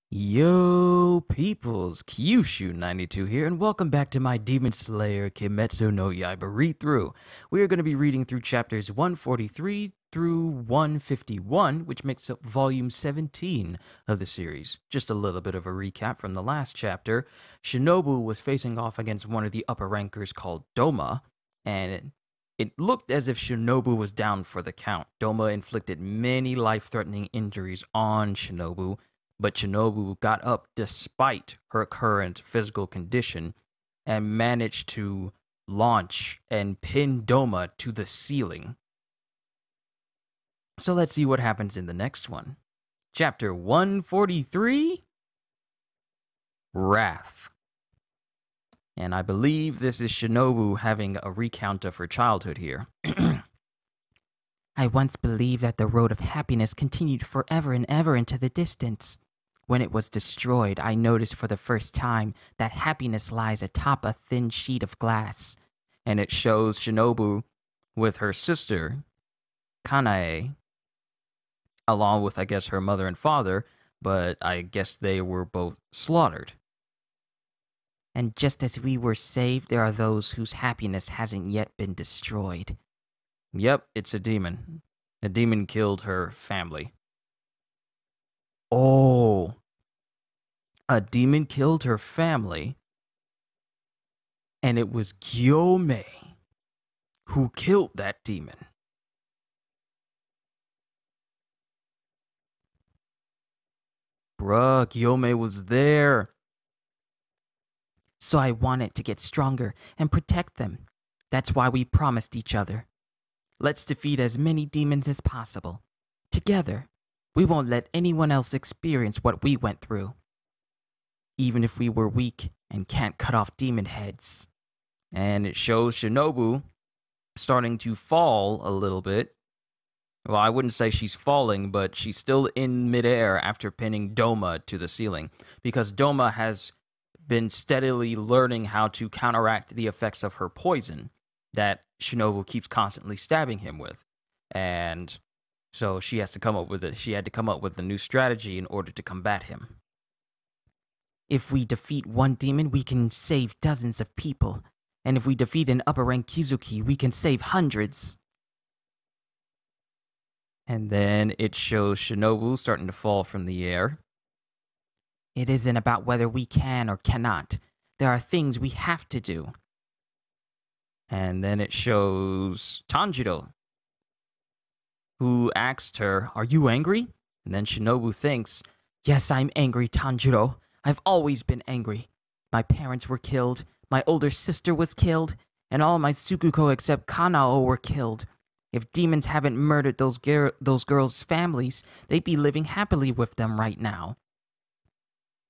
Yo, peoples, Kyushu92 here, and welcome back to my Demon Slayer Kimetsu no Yaiba read-through. We are going to be reading through chapters 143 through 151, which makes up volume 17 of the series. Just a little bit of a recap from the last chapter. Shinobu was facing off against one of the upper rankers called Doma, and it looked as if Shinobu was down for the count. Doma inflicted many life-threatening injuries on Shinobu, but Shinobu got up despite her current physical condition and managed to launch and pin Doma to the ceiling. So let's see what happens in the next one. Chapter 143, Wrath. And I believe this is Shinobu having a recount of her childhood here. I once believed that the road of happiness continued forever and ever into the distance. When it was destroyed, I noticed for the first time that happiness lies atop a thin sheet of glass. And it shows Shinobu with her sister, Kanae, along with, I guess, her mother and father, but I guess they were both slaughtered. And just as we were saved, there are those whose happiness hasn't yet been destroyed. Yep, it's a demon. A demon killed her family. Oh, a demon killed her family, and it was Gyomei who killed that demon. Bruh, Gyomei was there. So I wanted to get stronger and protect them. That's why we promised each other. Let's defeat as many demons as possible. Together, we won't let anyone else experience what we went through. Even if we were weak and can't cut off demon heads. And it shows Shinobu starting to fall a little bit. Well, I wouldn't say she's falling, but she's still in midair after pinning Doma to the ceiling. Because Doma has been steadily learning how to counteract the effects of her poison that Shinobu keeps constantly stabbing him with. And so she has to come up with it. She had to come up with a new strategy in order to combat him. If we defeat one demon, we can save dozens of people. And if we defeat an upper rank Kizuki, we can save hundreds. And then it shows Shinobu starting to fall from the air. It isn't about whether we can or cannot. There are things we have to do. And then it shows Tanjiro, who asked her, "Are you angry?" And then Shinobu thinks, "Yes, I'm angry, Tanjiro. I've always been angry. My parents were killed, my older sister was killed, and all my Tsukuko except Kanao were killed. If demons haven't murdered those girls' families, they'd be living happily with them right now.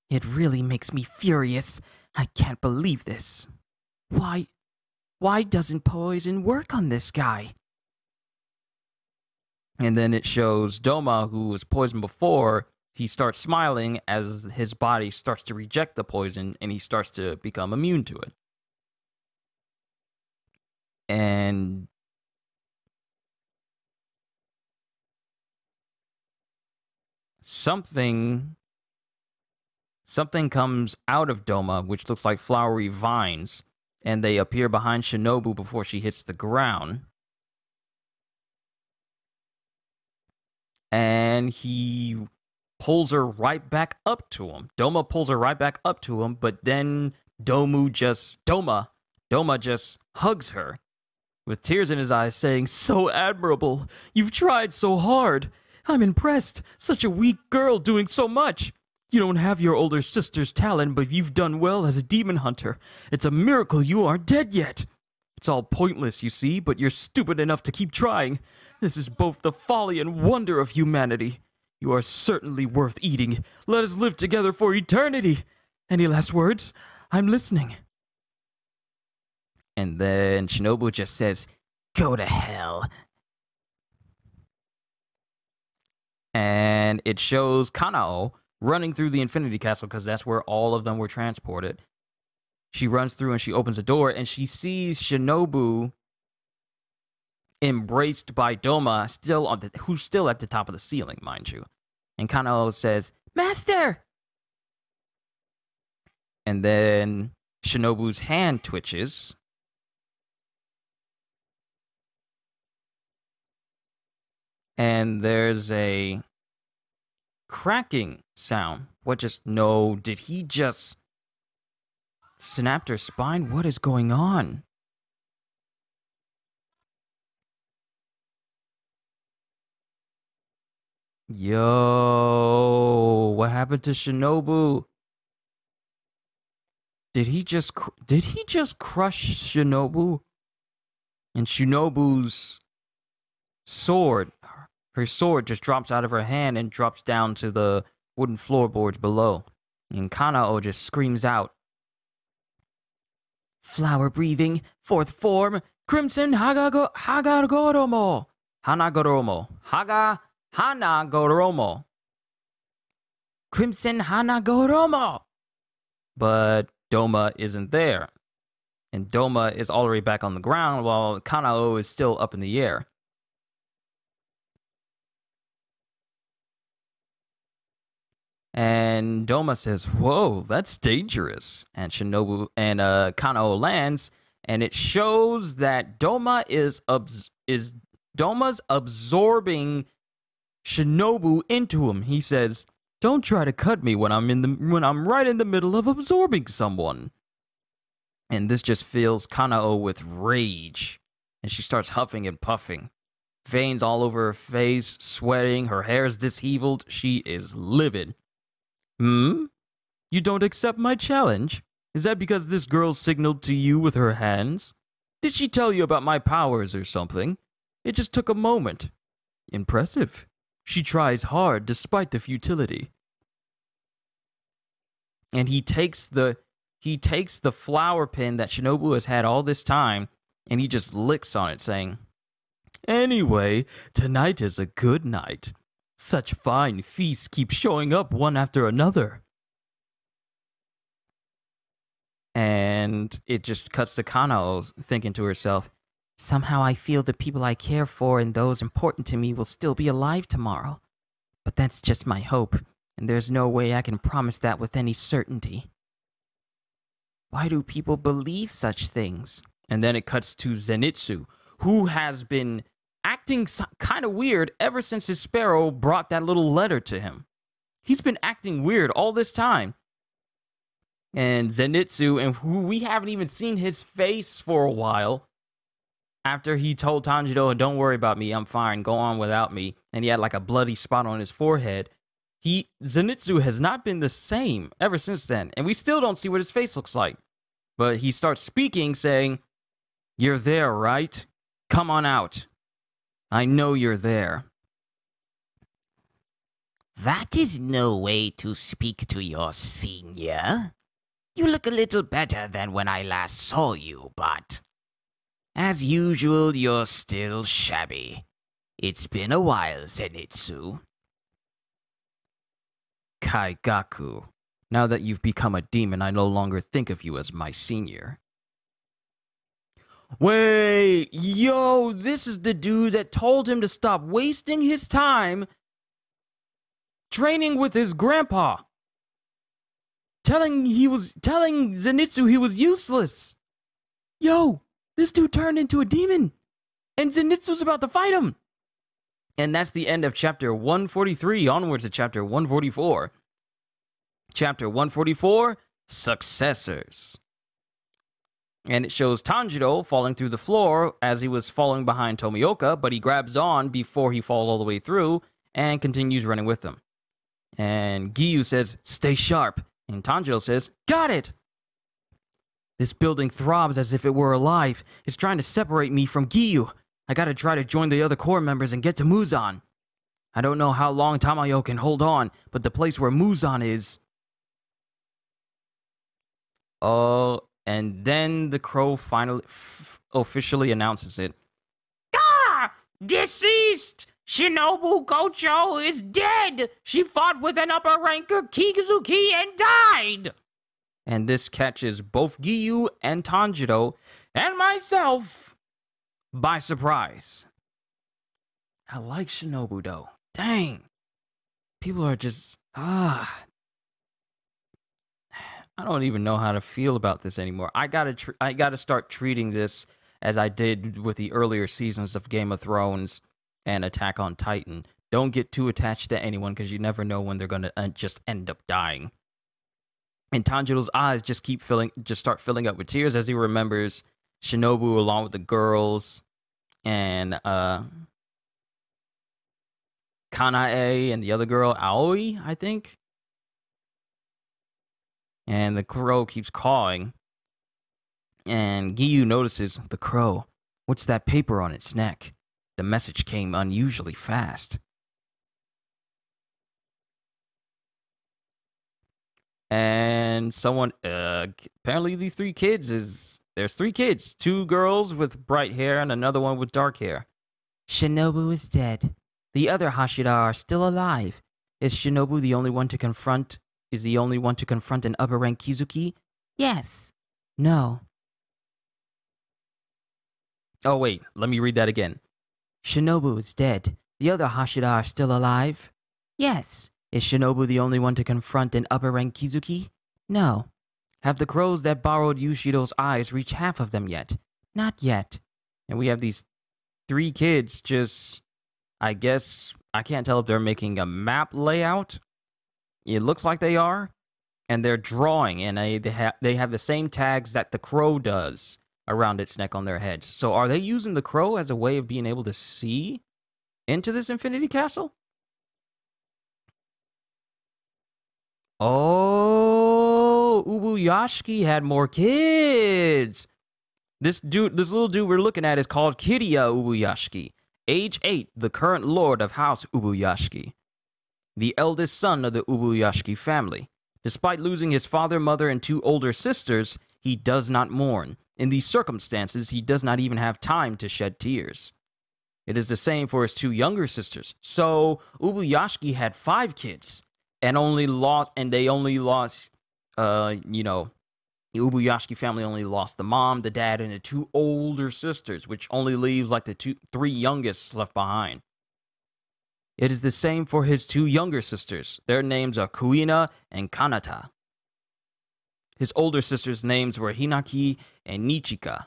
It really makes me furious. I can't believe this. Why doesn't poison work on this guy?" And then it shows Doma, who was poisoned before. He starts smiling as his body starts to reject the poison and he starts to become immune to it. And something comes out of Doma, which looks like flowery vines, and they appear behind Shinobu before she hits the ground. And he pulls her right back up to him. Doma pulls her right back up to him, but then Doma just hugs her with tears in his eyes, saying, "So admirable. You've tried so hard. I'm impressed. Such a weak girl doing so much. You don't have your older sister's talent, but you've done well as a demon hunter. It's a miracle you aren't dead yet. It's all pointless, you see, but you're stupid enough to keep trying. This is both the folly and wonder of humanity. You are certainly worth eating. Let us live together for eternity. Any last words? I'm listening." And then Shinobu just says, "Go to hell." And it shows Kanao running through the Infinity Castle because that's where all of them were transported. She runs through and she opens a door and she sees Shinobu embraced by Doma, who's still at the top of the ceiling, mind you. And Kanao says, "Master!" And then Shinobu's hand twitches. And there's a cracking sound. What just... No, did he just snapped her spine? What is going on? Yo, what happened to Shinobu? Did he just crush Shinobu? And Shinobu's sword, her sword just drops out of her hand and drops down to the wooden floorboards below. And Kanao just screams out, "Flower breathing, fourth form, Crimson Hanagoromo. Hanagoromo. Crimson Hanagoromo." But Doma isn't there. And Doma is already back on the ground while Kanao is still up in the air. And Doma says, "Whoa, that's dangerous." And Shinobu and Kanao lands, and it shows that Doma is Doma's absorbing Shinobu into him. He says, "Don't try to cut me when I'm right in the middle of absorbing someone." And this just fills Kanao with rage, and she starts huffing and puffing. Veins all over her face, sweating, her hair's disheveled, she is livid. You don't accept my challenge? Is that because this girl signaled to you with her hands? Did she tell you about my powers or something? It just took a moment. Impressive. She tries hard despite the futility. And he takes the flower pin that Shinobu has had all this time, and he just licks on it, saying, "Anyway, tonight is a good night. Such fine feasts keep showing up one after another." And it just cuts to Kanao thinking to herself, "Somehow I feel the people I care for and those important to me will still be alive tomorrow. But that's just my hope, and there's no way I can promise that with any certainty. Why do people believe such things?" And then it cuts to Zenitsu, who has been acting kind of weird ever since his sparrow brought that little letter to him. He's been acting weird all this time. And Zenitsu, and who we haven't even seen his face for a while, after he told Tanjiro, "Don't worry about me, I'm fine, go on without me," and he had like a bloody spot on his forehead, Zenitsu has not been the same ever since then, and we still don't see what his face looks like. But he starts speaking, saying, "You're there, right? Come on out. I know you're there." "That is no way to speak to your senior. You look a little better than when I last saw you, but as usual, you're still shabby. It's been a while, Zenitsu." Kaigaku, now that you've become a demon, I no longer think of you as my senior. Wait, yo, this is the dude that told him to stop wasting his time training with his grandpa. Telling Zenitsu he was useless. Yo, this dude turned into a demon, and Zenitsu's about to fight him. And that's the end of chapter 143, onwards to chapter 144. Chapter 144, Successors. And it shows Tanjiro falling through the floor as he was falling behind Tomioka, but he grabs on before he falls all the way through and continues running with them. And Giyu says, "Stay sharp." And Tanjiro says, "Got it." This building throbs as if it were alive. It's trying to separate me from Giyu. I gotta try to join the other core members and get to Muzan. I don't know how long Tamayo can hold on, but the place where Muzan is... Oh, and then the crow finally officially announces it. Ah! Deceased! Shinobu Gocho is dead! She fought with an upper ranker, Kizuki, and died! And this catches both Giyu and Tanjiro, and myself, by surprise. I like Shinobu, though. Dang. People are just... I don't even know how to feel about this anymore. I gotta start treating this as I did with the earlier seasons of Game of Thrones and Attack on Titan. Don't get too attached to anyone because you never know when they're gonna just end up dying. And Tanjiro's eyes just start filling up with tears as he remembers Shinobu along with the girls and Kanae and the other girl, Aoi, I think. And the crow keeps cawing. And Giyu notices the crow. What's that paper on its neck? The message came unusually fast. And someone, apparently these there's 3 kids. 2 girls with bright hair and another one with dark hair. Shinobu is dead. The other Hashira are still alive. Is Shinobu the only one to confront an upper rank Kizuki? Yes. No. Oh wait, let me read that again. Shinobu is dead. The other Hashira are still alive? Yes. Is Shinobu the only one to confront an upper rank Kizuki? No. Have the crows that borrowed Yushido's eyes reached half of them yet? Not yet. And we have these 3 kids just, I guess, I can't tell if they're making a map layout. It looks like they are. And they're drawing, and they have the same tags that the crow does around its neck on their heads. So are they using the crow as a way of being able to see into this Infinity Castle? Oh, Ubuyashiki had more kids. This little dude we're looking at is called Kiriya Ubuyashiki, age 8, the current lord of House Ubuyashiki, the eldest son of the Ubuyashiki family. Despite losing his father, mother, and 2 older sisters, he does not mourn. In these circumstances, he does not even have time to shed tears. It is the same for his 2 younger sisters. So Ubuyashiki had 5 kids. And they only lost, the Ubuyashiki family only lost the mom, the dad, and the 2 older sisters, which only leaves like the 3 youngest left behind. It is the same for his 2 younger sisters. Their names are Kuina and Kanata. His older sisters' names were Hinaki and Nichika.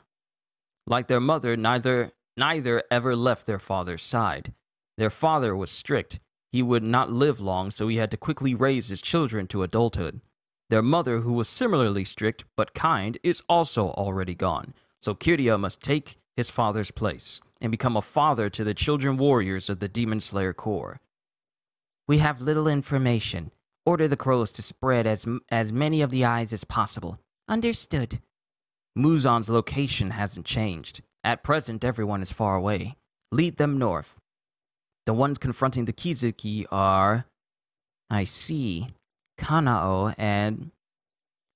Like their mother, neither ever left their father's side. Their father was strict. He would not live long, so he had to quickly raise his children to adulthood. Their mother, who was similarly strict but kind, is also already gone, so Kiriya must take his father's place and become a father to the children warriors of the Demon Slayer Corps. We have little information. Order the crows to spread as many of the eyes as possible. Understood. Muzan's location hasn't changed. At present, everyone is far away. Lead them north. The ones confronting the Kizuki are, I see, Kanao and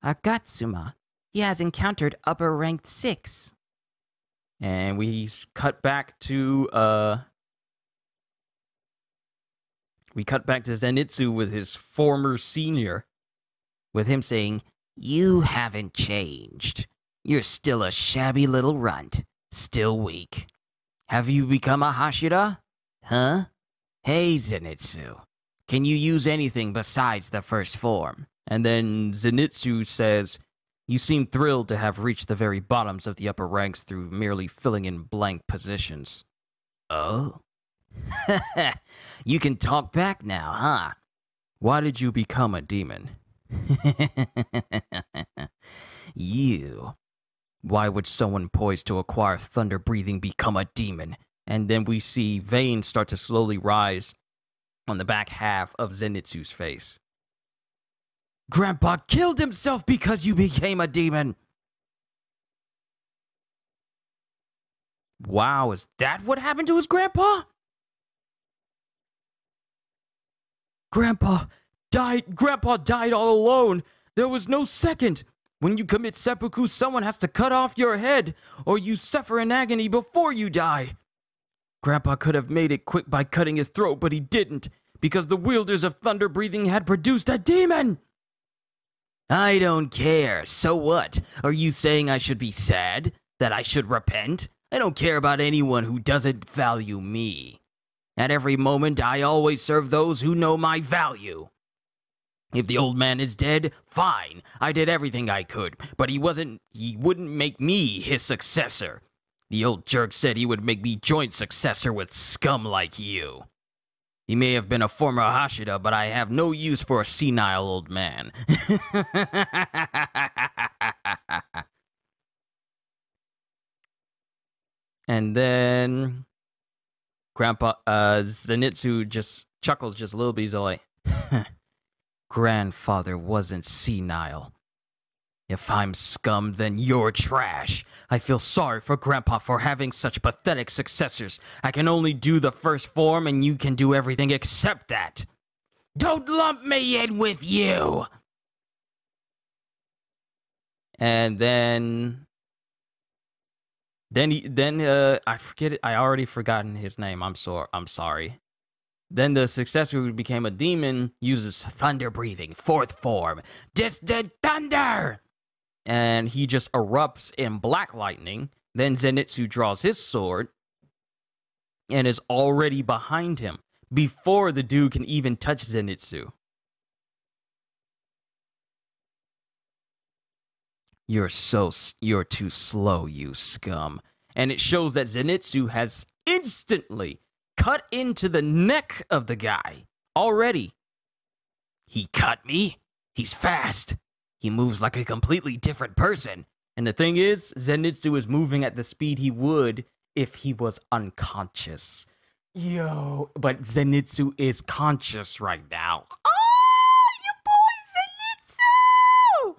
Agatsuma. He has encountered upper ranked 6. And we cut back to Zenitsu with his former senior, with him saying, "You haven't changed. You're still a shabby little runt, still weak. Have you become a Hashira? Huh? Hey, Zenitsu, can you use anything besides the first form?" And then Zenitsu says, "You seem thrilled to have reached the very bottoms of the upper ranks through merely filling in blank positions." Oh? You can talk back now, huh? Why did you become a demon? You. Why would someone poised to acquire thunder breathing become a demon? And then we see veins start to slowly rise on the back half of Zenitsu's face. Grandpa killed himself because you became a demon! Wow, is that what happened to his grandpa? Grandpa died all alone. There was no second. When you commit seppuku, someone has to cut off your head, or you suffer in agony before you die. Grandpa could have made it quick by cutting his throat, but he didn't, because the wielders of thunder breathing had produced a demon! I don't care. So what? Are you saying I should be sad? That I should repent? I don't care about anyone who doesn't value me. At every moment, I always serve those who know my value. If the old man is dead, fine. I did everything I could, but he wouldn't make me his successor. The old jerk said he would make me joint successor with scum like you. He may have been a former Hashira, but I have no use for a senile old man. And then Grandpa Zenitsu just chuckles just a little bit. He's like, grandfather wasn't senile. If I'm scum, then you're trash. I feel sorry for Grandpa for having such pathetic successors. I can only do the first form, and you can do everything except that. Don't lump me in with you! And then I forget it. I already forgotten his name. I'm sorry. Then the successor who became a demon uses thunder breathing, fourth form, distant thunder! And he just erupts in black lightning. Then Zenitsu draws his sword and is already behind him before the dude can even touch Zenitsu. You're too slow, you scum. And it shows that Zenitsu has instantly cut into the neck of the guy already. He cut me? He's fast. He moves like a completely different person. And the thing is, Zenitsu is moving at the speed he would if he was unconscious. Yo, but Zenitsu is conscious right now. Oh, your boy Zenitsu!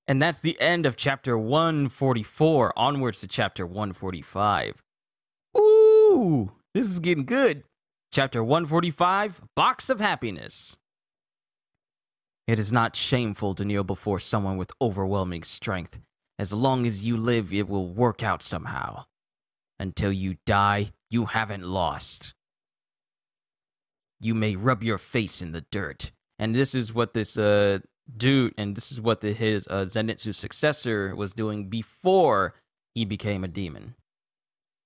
And that's the end of chapter 144, onwards to chapter 145. Ooh, this is getting good. Chapter 145, Box of Happiness. It is not shameful to kneel before someone with overwhelming strength. As long as you live, it will work out somehow. Until you die, you haven't lost. You may rub your face in the dirt. And this is what this dude, and this is what his Zenitsu successor was doing before he became a demon.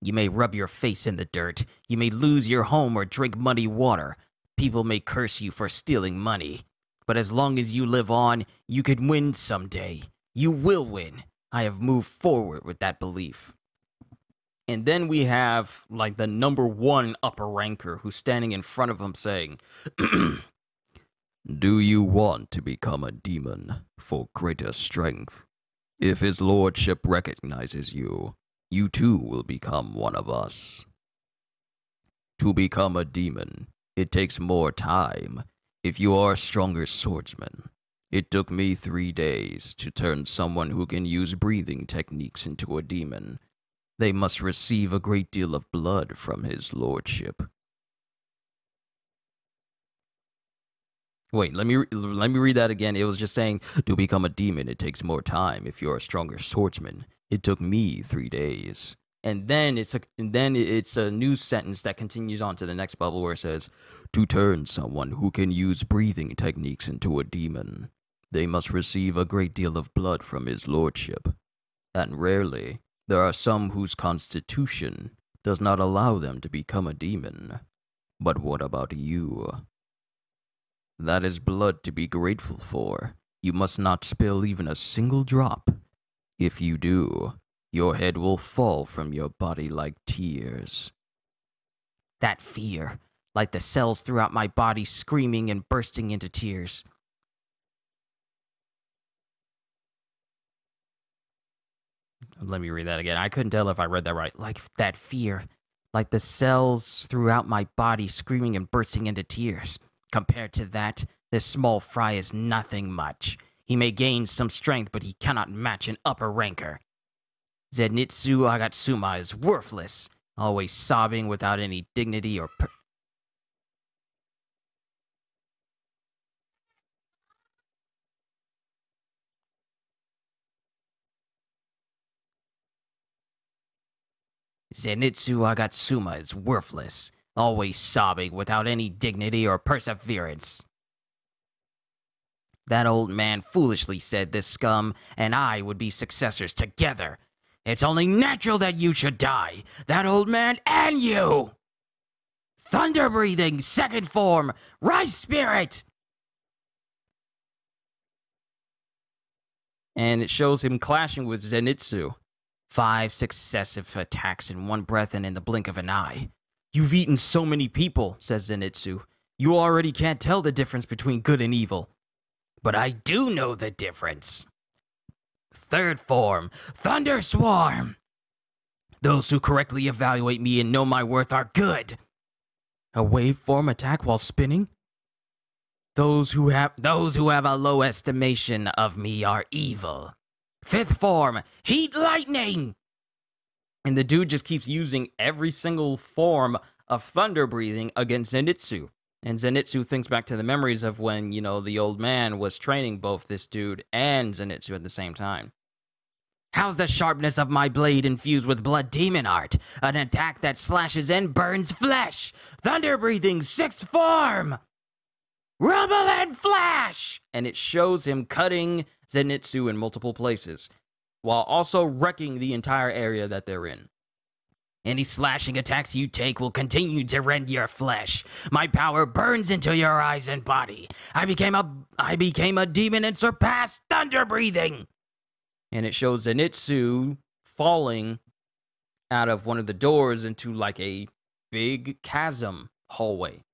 You may rub your face in the dirt. You may lose your home or drink muddy water. People may curse you for stealing money. But as long as you live on, you could win someday. You will win. I have moved forward with that belief. And then we have, like, the number one upper ranker who's standing in front of him saying, Do you want to become a demon for greater strength? If his lordship recognizes you, you too will become one of us. To become a demon, it takes more time. If you are a stronger swordsman, it took me 3 days to turn someone who can use breathing techniques into a demon. They must receive a great deal of blood from his lordship. Wait, let me read that again. It was just saying, to become a demon, it takes more time. If you're a stronger swordsman, it took me 3 days. And then it's a new sentence that continues on to the next bubble where it says, to turn someone who can use breathing techniques into a demon, they must receive a great deal of blood from his lordship. And rarely, there are some whose constitution does not allow them to become a demon. But what about you? That is blood to be grateful for. You must not spill even a single drop. If you do, your head will fall from your body like tears. That fear, like the cells throughout my body screaming and bursting into tears. Let me read that again. I couldn't tell if I read that right. Like that fear, like the cells throughout my body screaming and bursting into tears. Compared to that, this small fry is nothing much. He may gain some strength, but he cannot match an upper ranker. Zenitsu Agatsuma is worthless, always sobbing without any dignity or Zenitsu Agatsuma is worthless, always sobbing without any dignity or perseverance. That old man foolishly said this scum and I would be successors together. It's only natural that you should die, that old man and you! Thunder breathing, second form, rise spirit! And it shows him clashing with Zenitsu. 5 successive attacks in one breath and in the blink of an eye. You've eaten so many people, says Zenitsu. You already can't tell the difference between good and evil. But I do know the difference. Third form, Thunder Swarm. Those who correctly evaluate me and know my worth are good. A waveform attack while spinning? Those who have a low estimation of me are evil. Fifth form, Heat Lightning. And the dude just keeps using every single form of thunder breathing against Zenitsu. And Zenitsu thinks back to the memories of when, the old man was training both this dude and Zenitsu at the same time. How's the sharpness of my blade infused with Blood Demon Art? An attack that slashes and burns flesh. Thunder breathing, sixth form. Rumble and Flash! And it shows him cutting Zenitsu in multiple places, while also wrecking the entire area that they're in. Any slashing attacks you take will continue to rend your flesh. My power burns into your eyes and body. I became a demon and surpassed thunder breathing. And it shows Zenitsu falling out of one of the doors into like a big chasm hallway.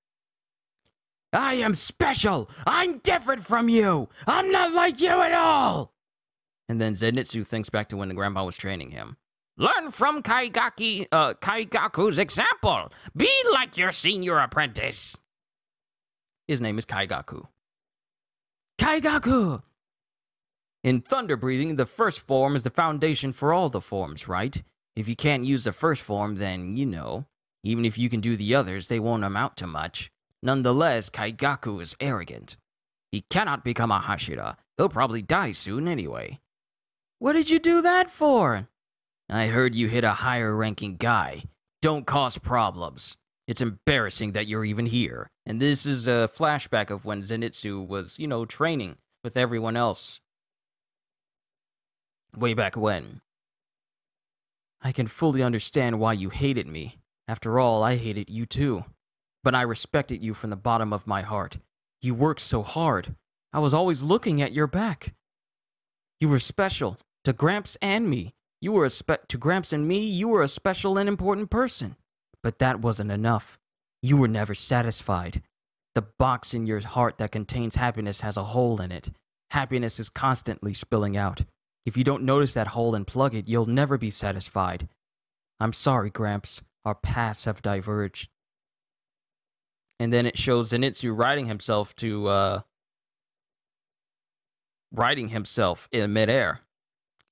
I am special! I'm different from you! I'm not like you at all! And then Zenitsu thinks back to when the grandpa was training him. Learn from Kaigaku's example. Be like your senior apprentice. His name is Kaigaku. Kaigaku! In thunder breathing, the first form is the foundation for all the forms, right? If you can't use the first form, then, even if you can do the others, they won't amount to much. Nonetheless, Kaigaku is arrogant. He cannot become a Hashira. He'll probably die soon anyway. What did you do that for? I heard you hit a higher-ranking guy. Don't cause problems. It's embarrassing that you're even here. And this is a flashback of when Zenitsu was, training with everyone else. Way back when. I can fully understand why you hated me. After all, I hated you too. But I respected you from the bottom of my heart. You worked so hard. I was always looking at your back. You were special to Gramps and me. To Gramps and me, you were a special and important person. But that wasn't enough. You were never satisfied. The box in your heart that contains happiness has a hole in it. Happiness is constantly spilling out. If you don't notice that hole and plug it, you'll never be satisfied. I'm sorry, Gramps. Our paths have diverged. And then it shows Zenitsu riding himself in midair.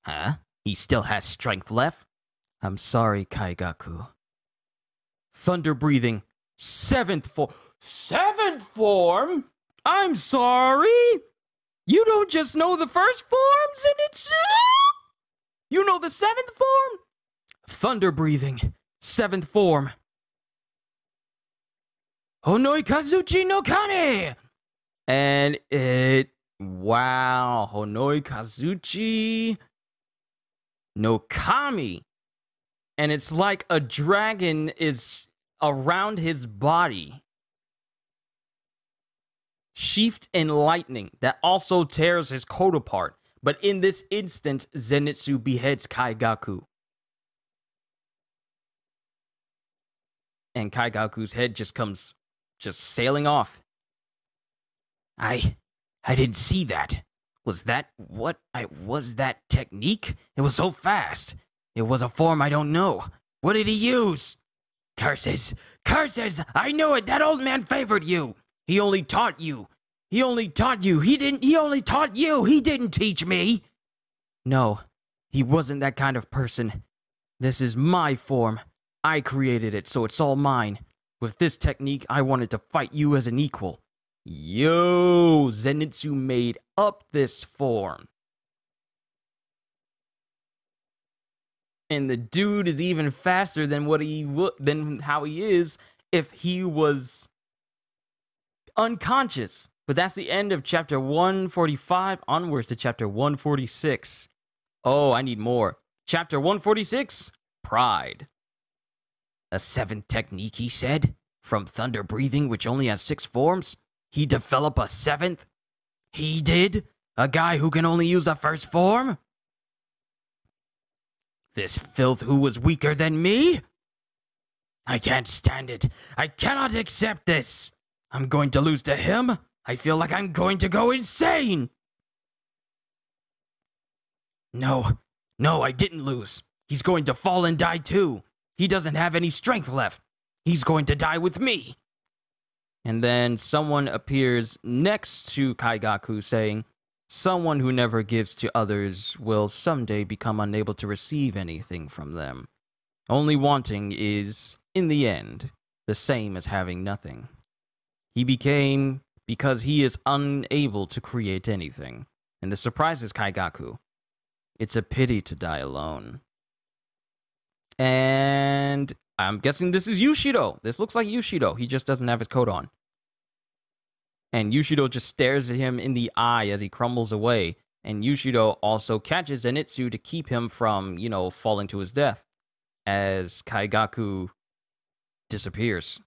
Huh? He still has strength left? I'm sorry, Kaigaku. Thunder breathing. Seventh form? I'm sorry? You don't just know the first form, Zenitsu? You know the seventh form? Thunder breathing. Seventh form. Honoi Kazuchi no Kame! And wow, Honoi Kazuchi no Kami. And it's like a dragon is around his body, sheathed in lightning that also tears his coat apart. But in this instant, Zenitsu beheads Kaigaku. And Kaigaku's head just comes sailing off. I didn't see that. Was that technique? It was so fast. It was a form I don't know. What did he use? Curses! Curses! I knew it! That old man favored you! He only taught you! He only taught you! He only taught you! He didn't teach me! No, he wasn't that kind of person. This is my form. I created it, so it's all mine. With this technique, I wanted to fight you as an equal. Yo, Zenitsu made up this form. And the dude is even faster than how he is if he was unconscious. But that's the end of chapter 145, onwards to chapter 146. Oh, I need more. Chapter 146, Pride. A seventh technique, he said? From thunder breathing, which only has 6 forms? He developed a 7th? He did? A guy who can only use the first form? This filth who was weaker than me? I can't stand it. I cannot accept this. I'm going to lose to him. I feel like I'm going to go insane. No, I didn't lose. He's going to fall and die too. He doesn't have any strength left. He's going to die with me. And then someone appears next to Kaigaku saying, someone who never gives to others will someday become unable to receive anything from them. Only wanting is, in the end, the same as having nothing. He became because he is unable to create anything. And this surprises Kaigaku. It's a pity to die alone. And I'm guessing this is Yushido. This looks like Yushido. He just doesn't have his coat on. And Yushido just stares at him in the eye as he crumbles away. And Yushido also catches Zenitsu to keep him from, falling to his death. As Kaigaku disappears.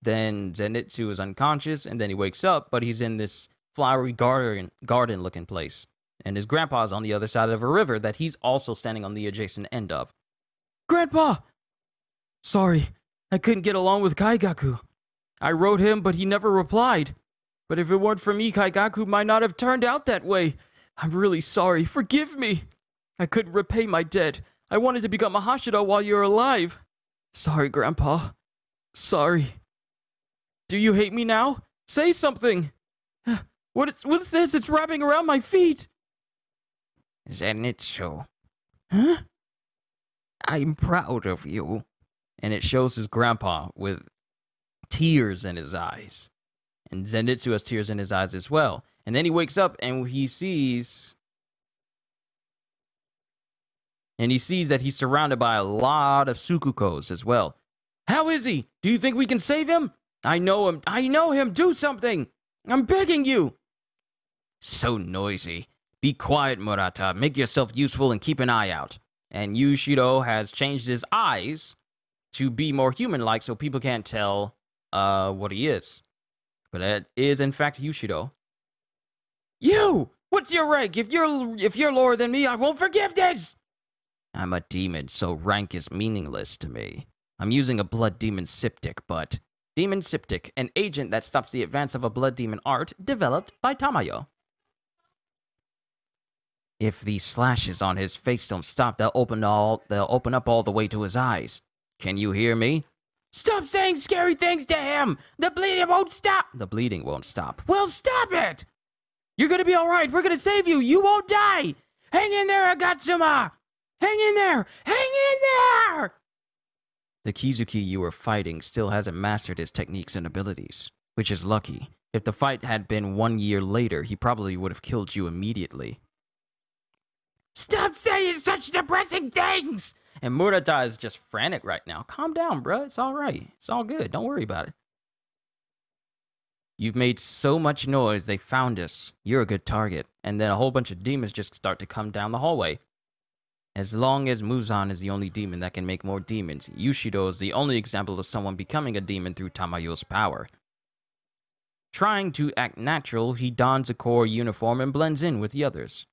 Then Zenitsu is unconscious, and then he wakes up, but he's in this flowery garden-looking place. And his grandpa's on the other side of a river that he's also standing on the adjacent end of. Grandpa! Sorry, I couldn't get along with Kaigaku. I wrote him, but he never replied. But if it weren't for me, Kaigaku might not have turned out that way. I'm really sorry. Forgive me. I couldn't repay my debt. I wanted to become a Hashira while you're alive. Sorry, Grandpa. Sorry. Do you hate me now? Say something. What is this? It's wrapping around my feet. Zenitsu. Huh? I'm proud of you. And it shows his grandpa with tears in his eyes. And Zenitsu has tears in his eyes as well. And then he wakes up and he sees that he's surrounded by a lot of Sukukos as well. How is he? Do you think we can save him? I know him. I know him. Do something. I'm begging you. So noisy. Be quiet, Murata. Make yourself useful and keep an eye out. And Yushido has changed his eyes to be more human-like so people can't tell what he is. But that is, in fact, Yushido. You! What's your rank? If you're lower than me, I won't forgive this! I'm a demon, so rank is meaningless to me. I'm using a blood demon Siptic, but... Demon Siptic, an agent that stops the advance of a blood demon art developed by Tamayo. If these slashes on his face don't stop, they'll open up all the way to his eyes. Can you hear me? Stop saying scary things to him! The bleeding won't stop! The bleeding won't stop. Well, stop it! You're gonna be alright. We're gonna save you. You won't die! Hang in there, Agatsuma! Hang in there! Hang in there! The Kizuki you were fighting still hasn't mastered his techniques and abilities, which is lucky. If the fight had been 1 year later, he probably would have killed you immediately. Stop saying such depressing things! And Murata is just frantic right now. Calm down, bro. It's all right. It's all good. Don't worry about it. You've made so much noise, they found us. You're a good target. And then a whole bunch of demons just start to come down the hallway. As long as Muzan is the only demon that can make more demons, Yushido is the only example of someone becoming a demon through Tamayo's power. Trying to act natural, he dons a core uniform and blends in with the others.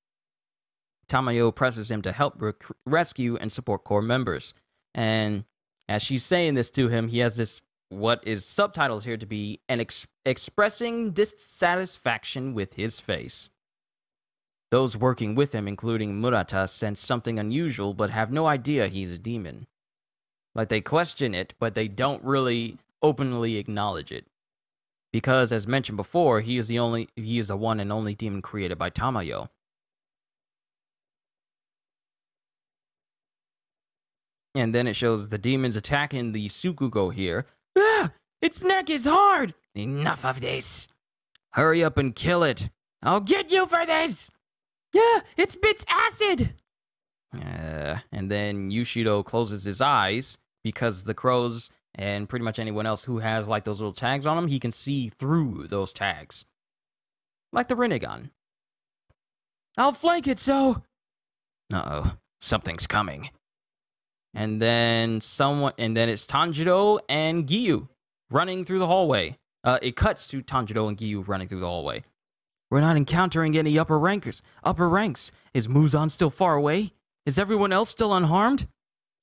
Tamayo presses him to help rescue and support core members. And as she's saying this to him, he has this, what is subtitles here to be, an expressing dissatisfaction with his face. Those working with him, including Murata, sense something unusual but have no idea he's a demon. Like, they question it, but they don't really openly acknowledge it. Because, as mentioned before, he is the one and only demon created by Tamayo. And then it shows the demons attacking the Sukugo here. Ah! Its neck is hard! Enough of this! Hurry up and kill it! I'll get you for this! Yeah, it spits acid! And then Yushido closes his eyes because the crows and pretty much anyone else who has like those little tags on them, he can see through those tags. Like the Rinnegan. I'll flank it, so... Uh-oh, something's coming. And then it's Tanjiro and Giyu running through the hallway. It cuts to Tanjiro and Giyu running through the hallway. We're not encountering any upper ranks. Is Muzan still far away? Is everyone else still unharmed?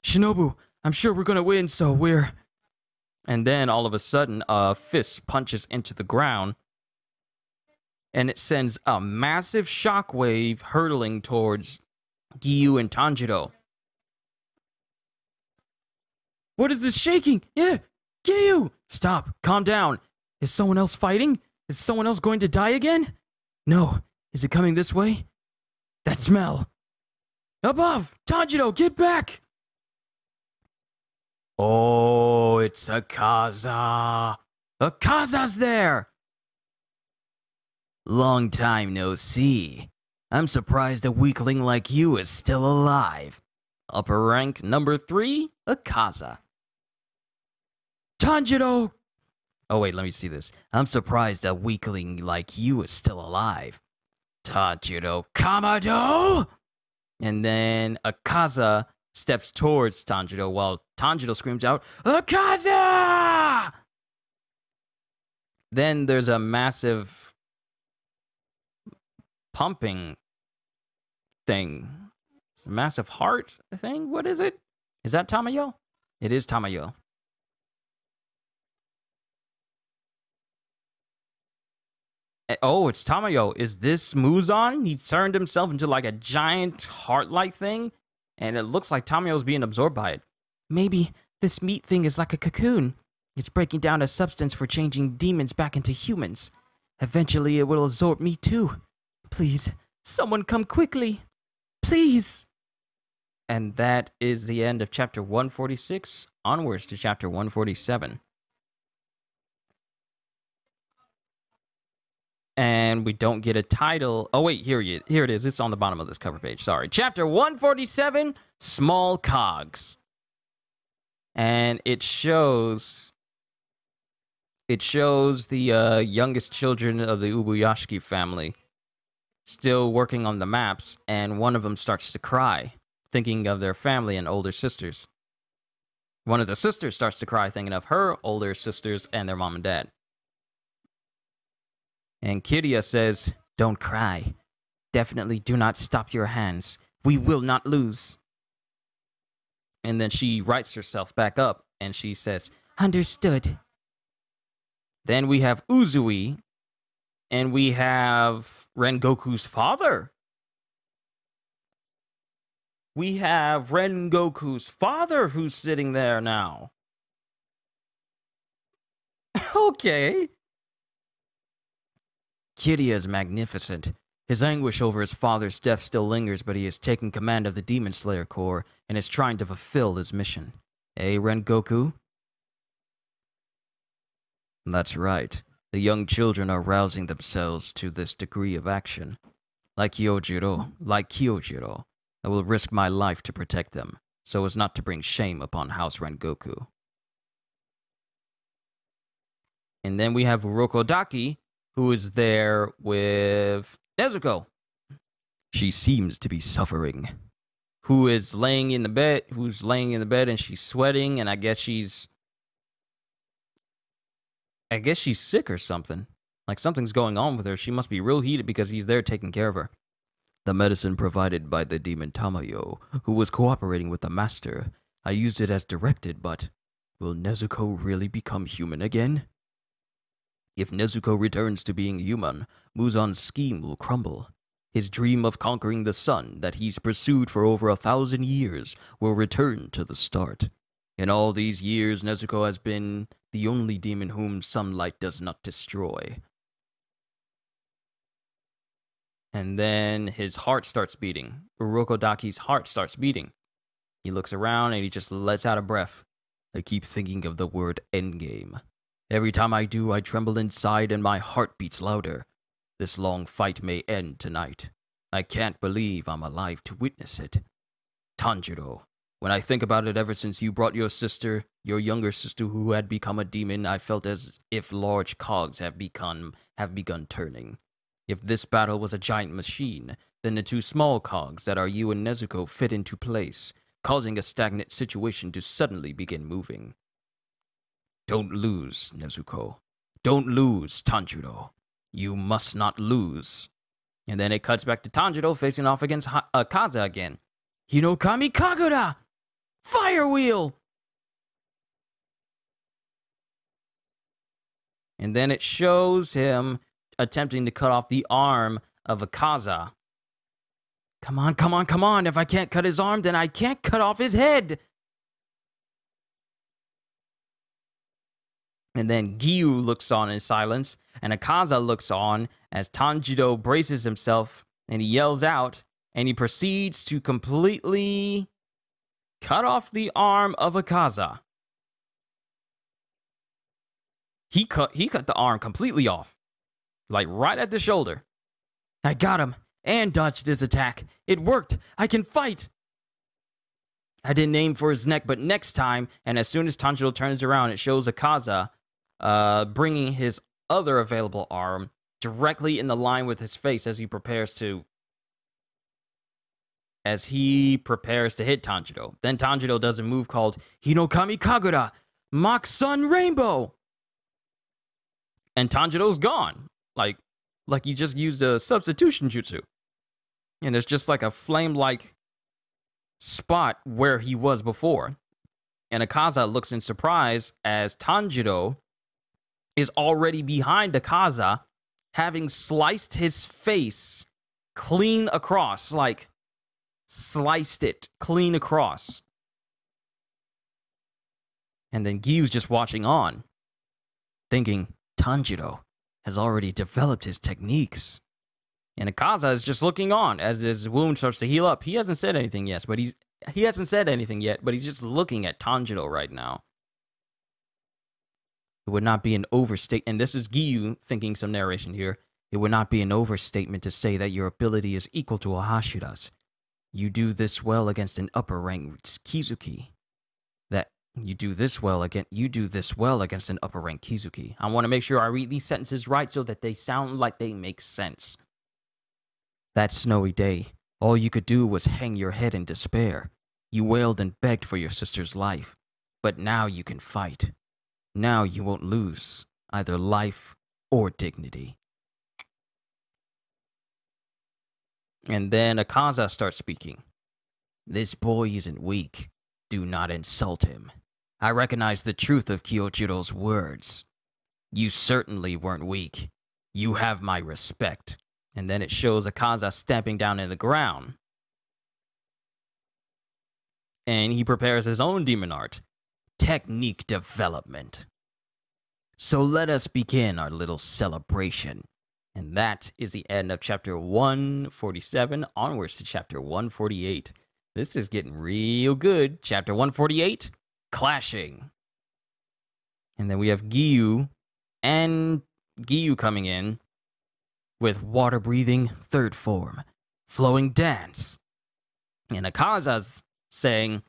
Shinobu, I'm sure we're gonna win, so we're... And then all of a sudden, a fist punches into the ground, and it sends a massive shockwave hurtling towards Giyu and Tanjiro. What is this shaking? Yeah, Giyu! Stop, calm down. Is someone else fighting? Is someone else going to die again? No. Is it coming this way? That smell. Above! Tanjiro, get back! Oh, it's Akaza. Akaza's there! Long time no see. I'm surprised a weakling like you is still alive. Upper rank number 3, Akaza. Tanjiro! Oh wait, let me see this. I'm surprised a weakling like you is still alive. Tanjiro Kamado! And then Akaza steps towards Tanjiro while Tanjiro screams out, Akaza! Then there's a massive pumping thing. It's a massive heart thing? What is it? Is that Tamayo? It is Tamayo. Oh, it's Tamayo. Is this Muzan? He turned himself into like a giant heart-like thing, and it looks like Tamayo's being absorbed by it. Maybe this meat thing is like a cocoon. It's breaking down a substance for changing demons back into humans. Eventually, it will absorb me too. Please, someone come quickly. Please. And that is the end of chapter 146, onwards to chapter 147. And we don't get a title. Oh, wait, here it is. It's on the bottom of this cover page. Sorry. Chapter 147, Small Cogs. And it shows the youngest children of the Ubuyashiki family still working on the maps, and one of them starts to cry, thinking of their family and older sisters. One of the sisters starts to cry, thinking of her older sisters and their mom and dad. And Kiria says, don't cry. Definitely do not stop your hands. We will not lose. And then she writes herself back up, and she says, understood. Then we have Uzui, and we have Rengoku's father. We have Rengoku's father who's sitting there now. Okay. Kiria is magnificent. His anguish over his father's death still lingers, but he has taken command of the Demon Slayer Corps and is trying to fulfill his mission. Eh, Rengoku? That's right. The young children are rousing themselves to this degree of action. Like Kyojiro, I will risk my life to protect them, so as not to bring shame upon House Rengoku. And then we have Urokodaki, who is there with Nezuko. She seems to be suffering. Who's laying in the bed and she's sweating, and I guess she's sick or something. Like something's going on with her. She must be real heated because he's there taking care of her. The medicine provided by the demon Tamayo, who was cooperating with the master. I used it as directed, but will Nezuko really become human again? If Nezuko returns to being human, Muzan's scheme will crumble. His dream of conquering the sun that he's pursued for over 1,000 years will return to the start. In all these years, Nezuko has been the only demon whom sunlight does not destroy. And then his heart starts beating. Urokodaki's heart starts beating. He looks around and he just lets out a breath. I keep thinking of the word endgame. Every time I do, I tremble inside and my heart beats louder. This long fight may end tonight. I can't believe I'm alive to witness it. Tanjiro, when I think about it, ever since you brought your younger sister who had become a demon, I felt as if large cogs have begun turning. If this battle was a giant machine, then the two small cogs that are you and Nezuko fit into place, causing a stagnant situation to suddenly begin moving. Don't lose, Nezuko. Don't lose, Tanjiro. You must not lose. And then it cuts back to Tanjiro facing off against Akaza again. Hinokami Kagura! Fire Wheel! And then it shows him attempting to cut off the arm of Akaza. Come on, come on, come on. If I can't cut his arm, then I can't cut off his head. And then Giyu looks on in silence, and Akaza looks on as Tanjiro braces himself, and he yells out, and he proceeds to completely cut off the arm of Akaza. He cut the arm completely off, like right at the shoulder. I got him and dodged his attack. It worked. I can fight. I didn't aim for his neck, but next time, and as soon as Tanjiro turns around, it shows Akaza bringing his other available arm directly in the line with his face as he prepares to hit Tanjiro. Then Tanjiro does a move called Hinokami Kagura, Mach Sun Rainbow. And Tanjiro's gone. Like he just used a substitution jutsu. And there's just like a flame-like spot where he was before. And Akaza looks in surprise as Tanjiro is already behind Akaza, having sliced his face clean across, like sliced it clean across. And then Giyu's just watching on, thinking, Tanjiro has already developed his techniques. And Akaza is just looking on as his wound starts to heal up. He hasn't said anything yet, but he's just looking at Tanjiro right now. It would not be an overstatement, and this is Giyu thinking some narration here. It would not be an overstatement to say that your ability is equal to a Hashira's. You do this well against an upper rank Kizuki. You do this well against an upper rank Kizuki. I want to make sure I read these sentences right so that they sound like they make sense. That snowy day, all you could do was hang your head in despair. You wailed and begged for your sister's life. But now you can fight. Now you won't lose either life or dignity. And then Akaza starts speaking. This boy isn't weak. Do not insult him. I recognize the truth of Kyojiro's words. You certainly weren't weak. You have my respect. And then it shows Akaza stamping down in the ground. And he prepares his own demon art. Technique development. So let us begin our little celebration. And that is the end of chapter 147, onwards to chapter 148. This is getting real good. Chapter 148, Clashing. And then we have Giyu coming in with water breathing third form, flowing dance. And Akaza's saying,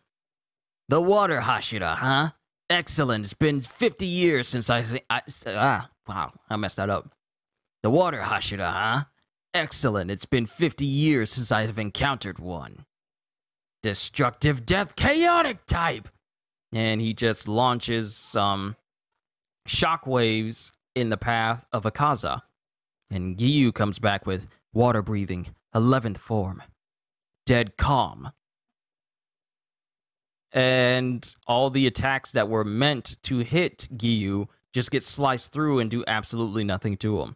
the water Hashira, huh? Excellent. It's been 50 years since I messed that up. The water Hashira, huh? Excellent. It's been 50 years since I have encountered one. Destructive death, chaotic type. And he just launches some shockwaves in the path of Akaza. And Giyu comes back with water breathing, 11th form, dead calm. And all the attacks that were meant to hit Giyu just get sliced through and do absolutely nothing to him.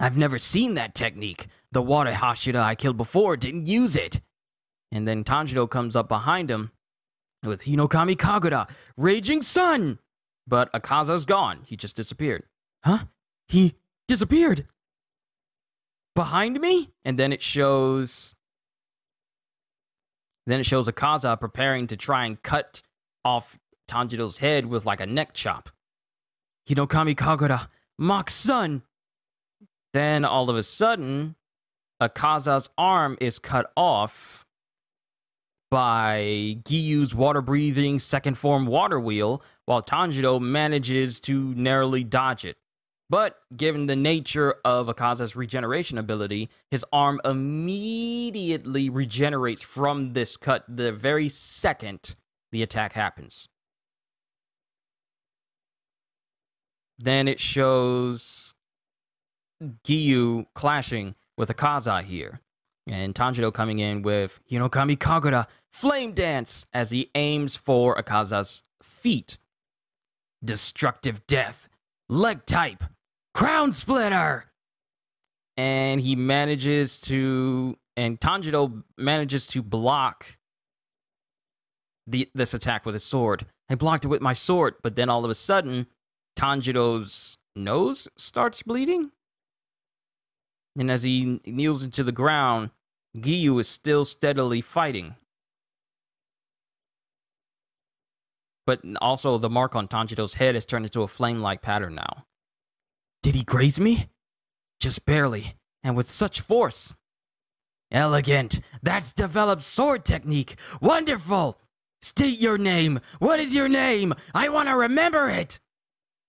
I've never seen that technique. The water Hashira I killed before didn't use it. And then Tanjiro comes up behind him with Hinokami Kagura, Raging Sun. But Akaza's gone. He just disappeared. Huh? He disappeared. Behind me? And then it shows Akaza preparing to try and cut off Tanjiro's head with like a neck chop. Hinokami Kagura, Mach Sun. Then all of a sudden, Akaza's arm is cut off by Giyu's water-breathing second form water wheel, while Tanjiro manages to narrowly dodge it. But given the nature of Akaza's regeneration ability, his arm immediately regenerates from this cut the very second the attack happens. then it shows Giyu clashing with Akaza here. And Tanjiro coming in with Hinokami Kagura, Flame Dance, as he aims for Akaza's feet. Destructive Death, Leg Type, Crown Splitter! And he manages to... And Tanjiro manages to block this attack with his sword. I blocked it with my sword, but then all of a sudden, Tanjiro's nose starts bleeding. And as he kneels into the ground, Giyu is still steadily fighting. But also, the mark on Tanjiro's head has turned into a flame-like pattern now. Did he graze me? Just barely, and with such force. Elegant! That's developed sword technique! Wonderful! State your name! What is your name? I want to remember it!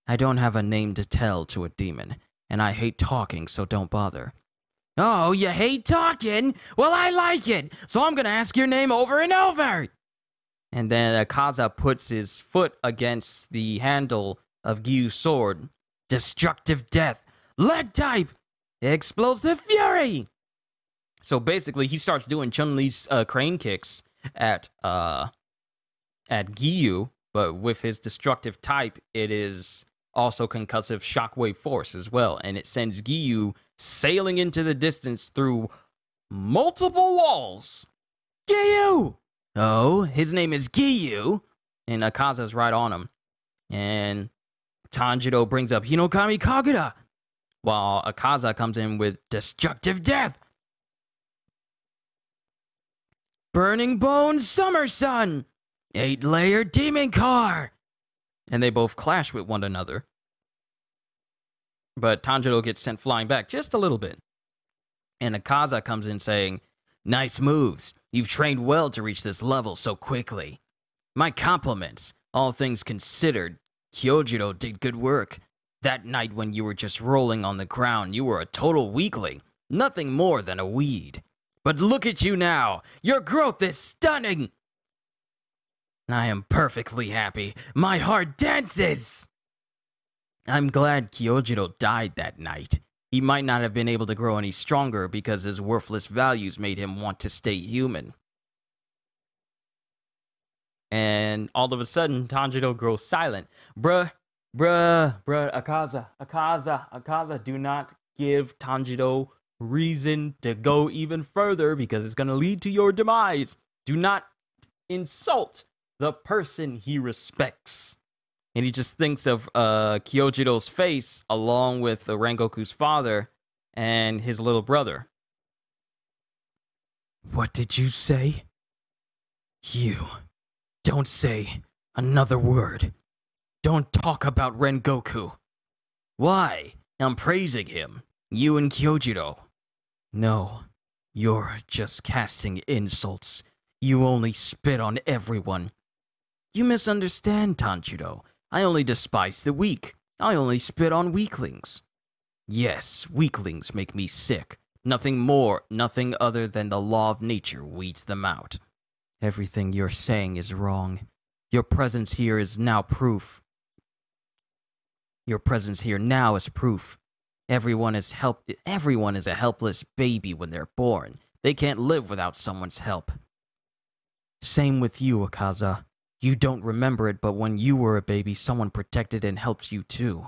I don't have a name to tell to a demon, and I hate talking, so don't bother. Oh, you hate talking? Well, I like it, so I'm gonna ask your name over and over! And then Akaza puts his foot against the handle of Giyu's sword. Destructive Death, Leg Type, Explosive Fury! So basically, he starts doing Chun-Li's crane kicks at Giyu, but with his destructive type, it is also concussive shockwave force as well, and it sends Giyu sailing into the distance through multiple walls. Giyu! Oh, his name is Giyu, and Akaza's right on him. And Tanjiro brings up Hinokami Kagura, while Akaza comes in with Destructive Death. Burning Bone Summer Sun! 8-layer Demon Car! And they both clash with one another. But Tanjiro gets sent flying back just a little bit. And Akaza comes in saying, Nice moves. You've trained well to reach this level so quickly. My compliments. All things considered, Kyojiro did good work. That night when you were just rolling on the ground, you were a total weakling. Nothing more than a weed. But look at you now. Your growth is stunning. I am perfectly happy. My heart dances. I'm glad Kyojiro died that night. He might not have been able to grow any stronger because his worthless values made him want to stay human. And all of a sudden, Tanjiro grows silent. Bruh, Akaza, do not give Tanjiro reason to go even further because it's going to lead to your demise. Do not insult the person he respects. And he just thinks of Kyojiro's face along with Rengoku's father and his little brother. What did you say? You. Don't say another word. Don't talk about Rengoku. Why? I'm praising him. You and Kyojiro. No, you're just casting insults. You only spit on everyone. You misunderstand, Tanjiro. I only despise the weak. I only spit on weaklings. Yes, weaklings make me sick. Nothing more, nothing other than the law of nature weeds them out. Everything you're saying is wrong. Your presence here is now proof. Your presence here now is proof. Everyone is a helpless baby when they're born. They can't live without someone's help. Same with you, Akaza. You don't remember it, but when you were a baby, someone protected and helped you too.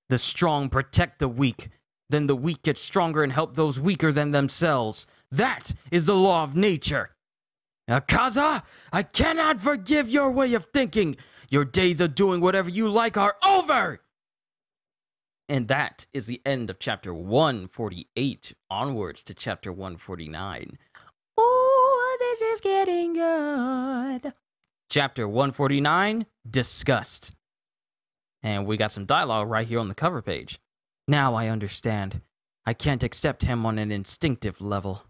The strong protect the weak. Then the weak get stronger and help those weaker than themselves. That is the law of nature. Akaza, I cannot forgive your way of thinking. Your days of doing whatever you like are over. And that is the end of chapter 148, onwards to chapter 149. Oh, this is getting good. Chapter 149, Disgust. And we got some dialogue right here on the cover page. Now I understand. I can't accept him on an instinctive level.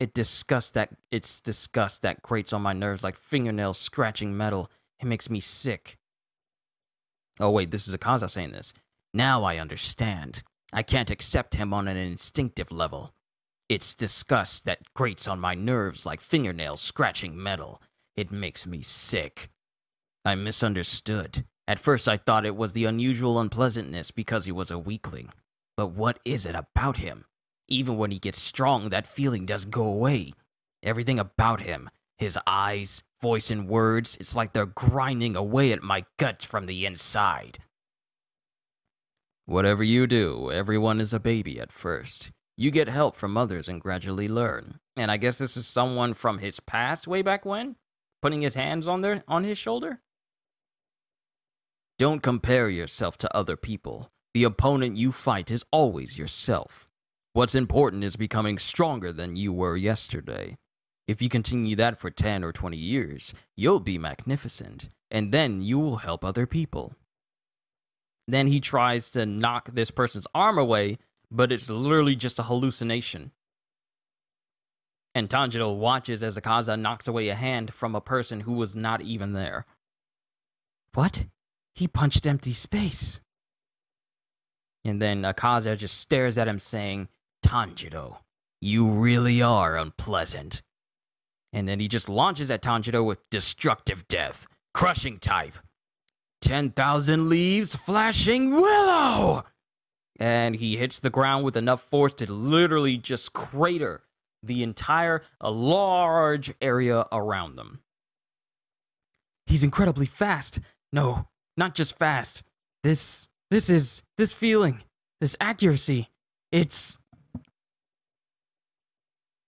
It's disgust that grates on my nerves like fingernails scratching metal. It makes me sick. Oh wait, this is Akaza saying this. Now I understand. I can't accept him on an instinctive level. It's disgust that grates on my nerves like fingernails scratching metal. It makes me sick. I misunderstood. At first I thought it was the unusual unpleasantness because he was a weakling. But what is it about him? Even when he gets strong, that feeling doesn't go away. Everything about him, his eyes, voice, and words, it's like they're grinding away at my guts from the inside. Whatever you do, everyone is a baby at first. You get help from others and gradually learn. And I guess this is someone from his past way back when? Putting his hands on his shoulder? Don't compare yourself to other people. The opponent you fight is always yourself. What's important is becoming stronger than you were yesterday. If you continue that for 10 or 20 years, you'll be magnificent, and then you will help other people. Then he tries to knock this person's arm away, but it's literally just a hallucination. And Tanjiro watches as Akaza knocks away a hand from a person who was not even there. What? He punched empty space. And then Akaza just stares at him saying, Tanjiro, you really are unpleasant. And then he just launches at Tanjiro with destructive death, crushing type. 10,000 leaves flashing willow! And he hits the ground with enough force to literally just crater the entire, a large area around them. He's incredibly fast. No, not just fast. This feeling, this accuracy, it's...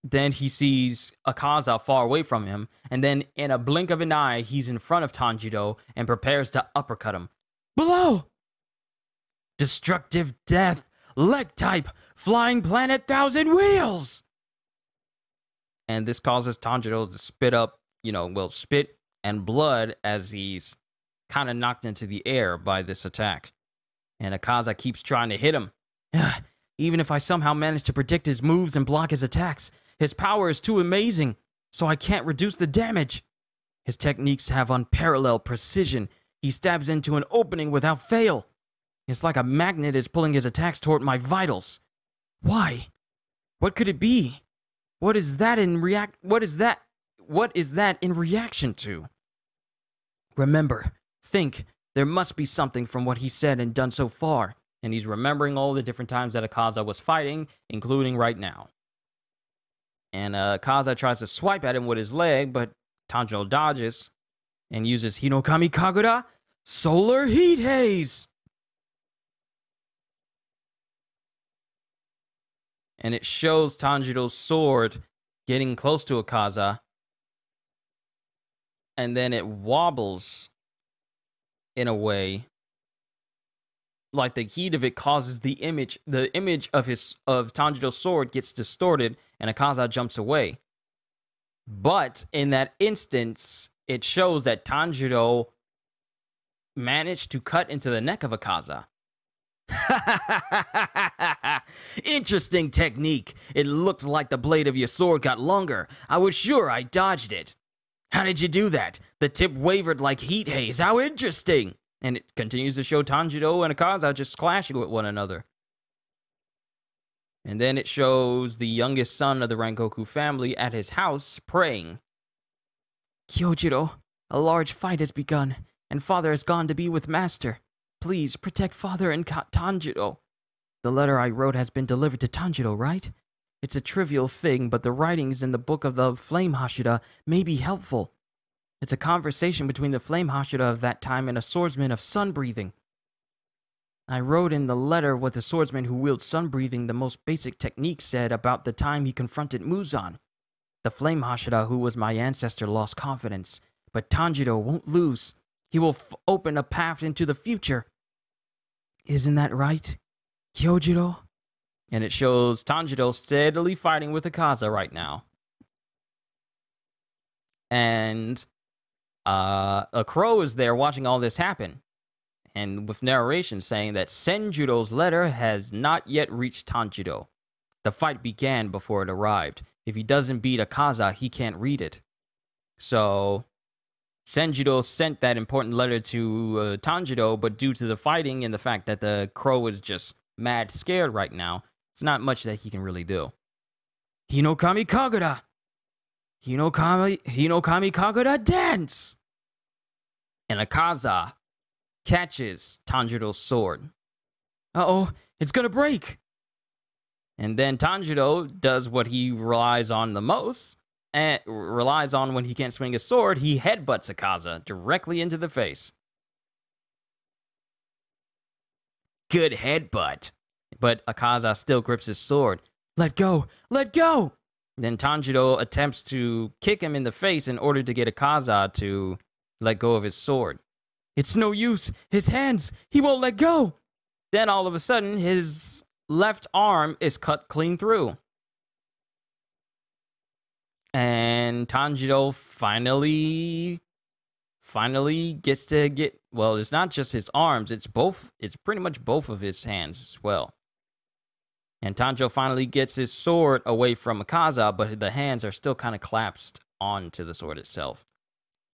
Then he sees Akaza far away from him, and then in a blink of an eye, he's in front of Tanjiro and prepares to uppercut him. Below! Destructive death, leg type, flying planet 1,000 wheels! And this causes Tanjiro to spit up, spit and blood as he's kind of knocked into the air by this attack. And Akaza keeps trying to hit him. Even if I somehow manage to predict his moves and block his attacks, his power is too amazing, so I can't reduce the damage. His techniques have unparalleled precision. He stabs into an opening without fail. It's like a magnet is pulling his attacks toward my vitals. Why? What could it be? What is that in reaction to? Remember, think, there must be something from what he said and done so far. And he's remembering all the different times that Akaza was fighting, including right now. And Akaza tries to swipe at him with his leg, but Tanjiro dodges and uses Hinokami Kagura, Solar Heat Haze! And it shows Tanjiro's sword getting close to Akaza, and then it wobbles in a way like the heat of it causes the image of Tanjiro's sword gets distorted, and Akaza jumps away. But in that instance, it shows that Tanjiro managed to cut into the neck of Akaza. Interesting technique. It looked like the blade of your sword got longer. I was sure I dodged it. How did you do that? The tip wavered like heat haze. How interesting. And it continues to show Tanjiro and Akaza just clashing with one another. And then it shows the youngest son of the Rengoku family at his house praying. Kyojiro, a large fight has begun, and father has gone to be with master. Please protect father and Tanjiro. The letter I wrote has been delivered to Tanjiro, right? It's a trivial thing, but the writings in the book of the Flame Hashira may be helpful. It's a conversation between the Flame Hashira of that time and a swordsman of sun breathing. I wrote in the letter what the swordsman who wields sun breathing, the most basic technique, said about the time he confronted Muzan. The Flame Hashira who was my ancestor lost confidence, but Tanjiro won't lose. He will open a path into the future. Isn't that right, Kyojiro? And it shows Tanjiro steadily fighting with Akaza right now. And a crow is there watching all this happen. And with narration saying that Senjudo's letter has not yet reached Tanjiro. The fight began before it arrived. If he doesn't beat Akaza, he can't read it. So Senjudo sent that important letter to Tanjiro, but due to the fighting and the fact that the crow is just mad scared right now, it's not much that he can really do. Hinokami Kagura! Hinokami Kagura dance! And Akaza catches Tanjiro's sword. Uh-oh, it's gonna break! And then Tanjiro does what he relies on the most, and relies on when he can't swing his sword. He headbutts Akaza directly into the face. Good headbutt. But Akaza still grips his sword. Let go! Let go! Then Tanjiro attempts to kick him in the face in order to get Akaza to let go of his sword. It's no use! His hands! He won't let go! Then all of a sudden, his left arm is cut clean through. And Tanjiro finally gets to get, well, it's not just his arms, it's pretty much both of his hands as well. And Tanjiro finally gets his sword away from Akaza, but the hands are still kind of collapsed onto the sword itself.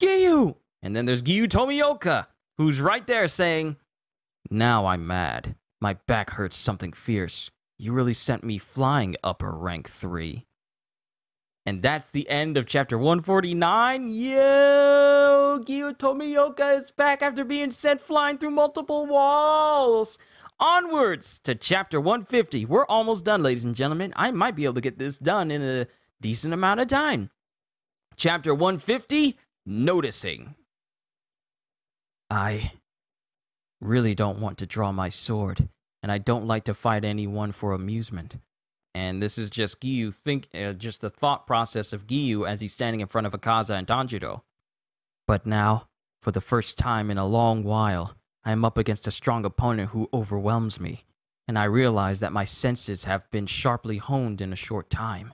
Giyu! And then there's Giyu Tomioka, who's right there saying, now I'm mad. My back hurts something fierce. You really sent me flying upper rank 3. And that's the end of chapter 149. Yo! Giyu Tomioka is back after being sent flying through multiple walls. Onwards to chapter 150. We're almost done, ladies and gentlemen. I might be able to get this done in a decent amount of time. Chapter 150, Noticing. I really don't want to draw my sword, and I don't like to fight anyone for amusement. And this is just Giyu just the thought process of Giyu as he's standing in front of Akaza and Tanjiro. But now, for the first time in a long while, I am up against a strong opponent who overwhelms me, and I realize that my senses have been sharply honed in a short time.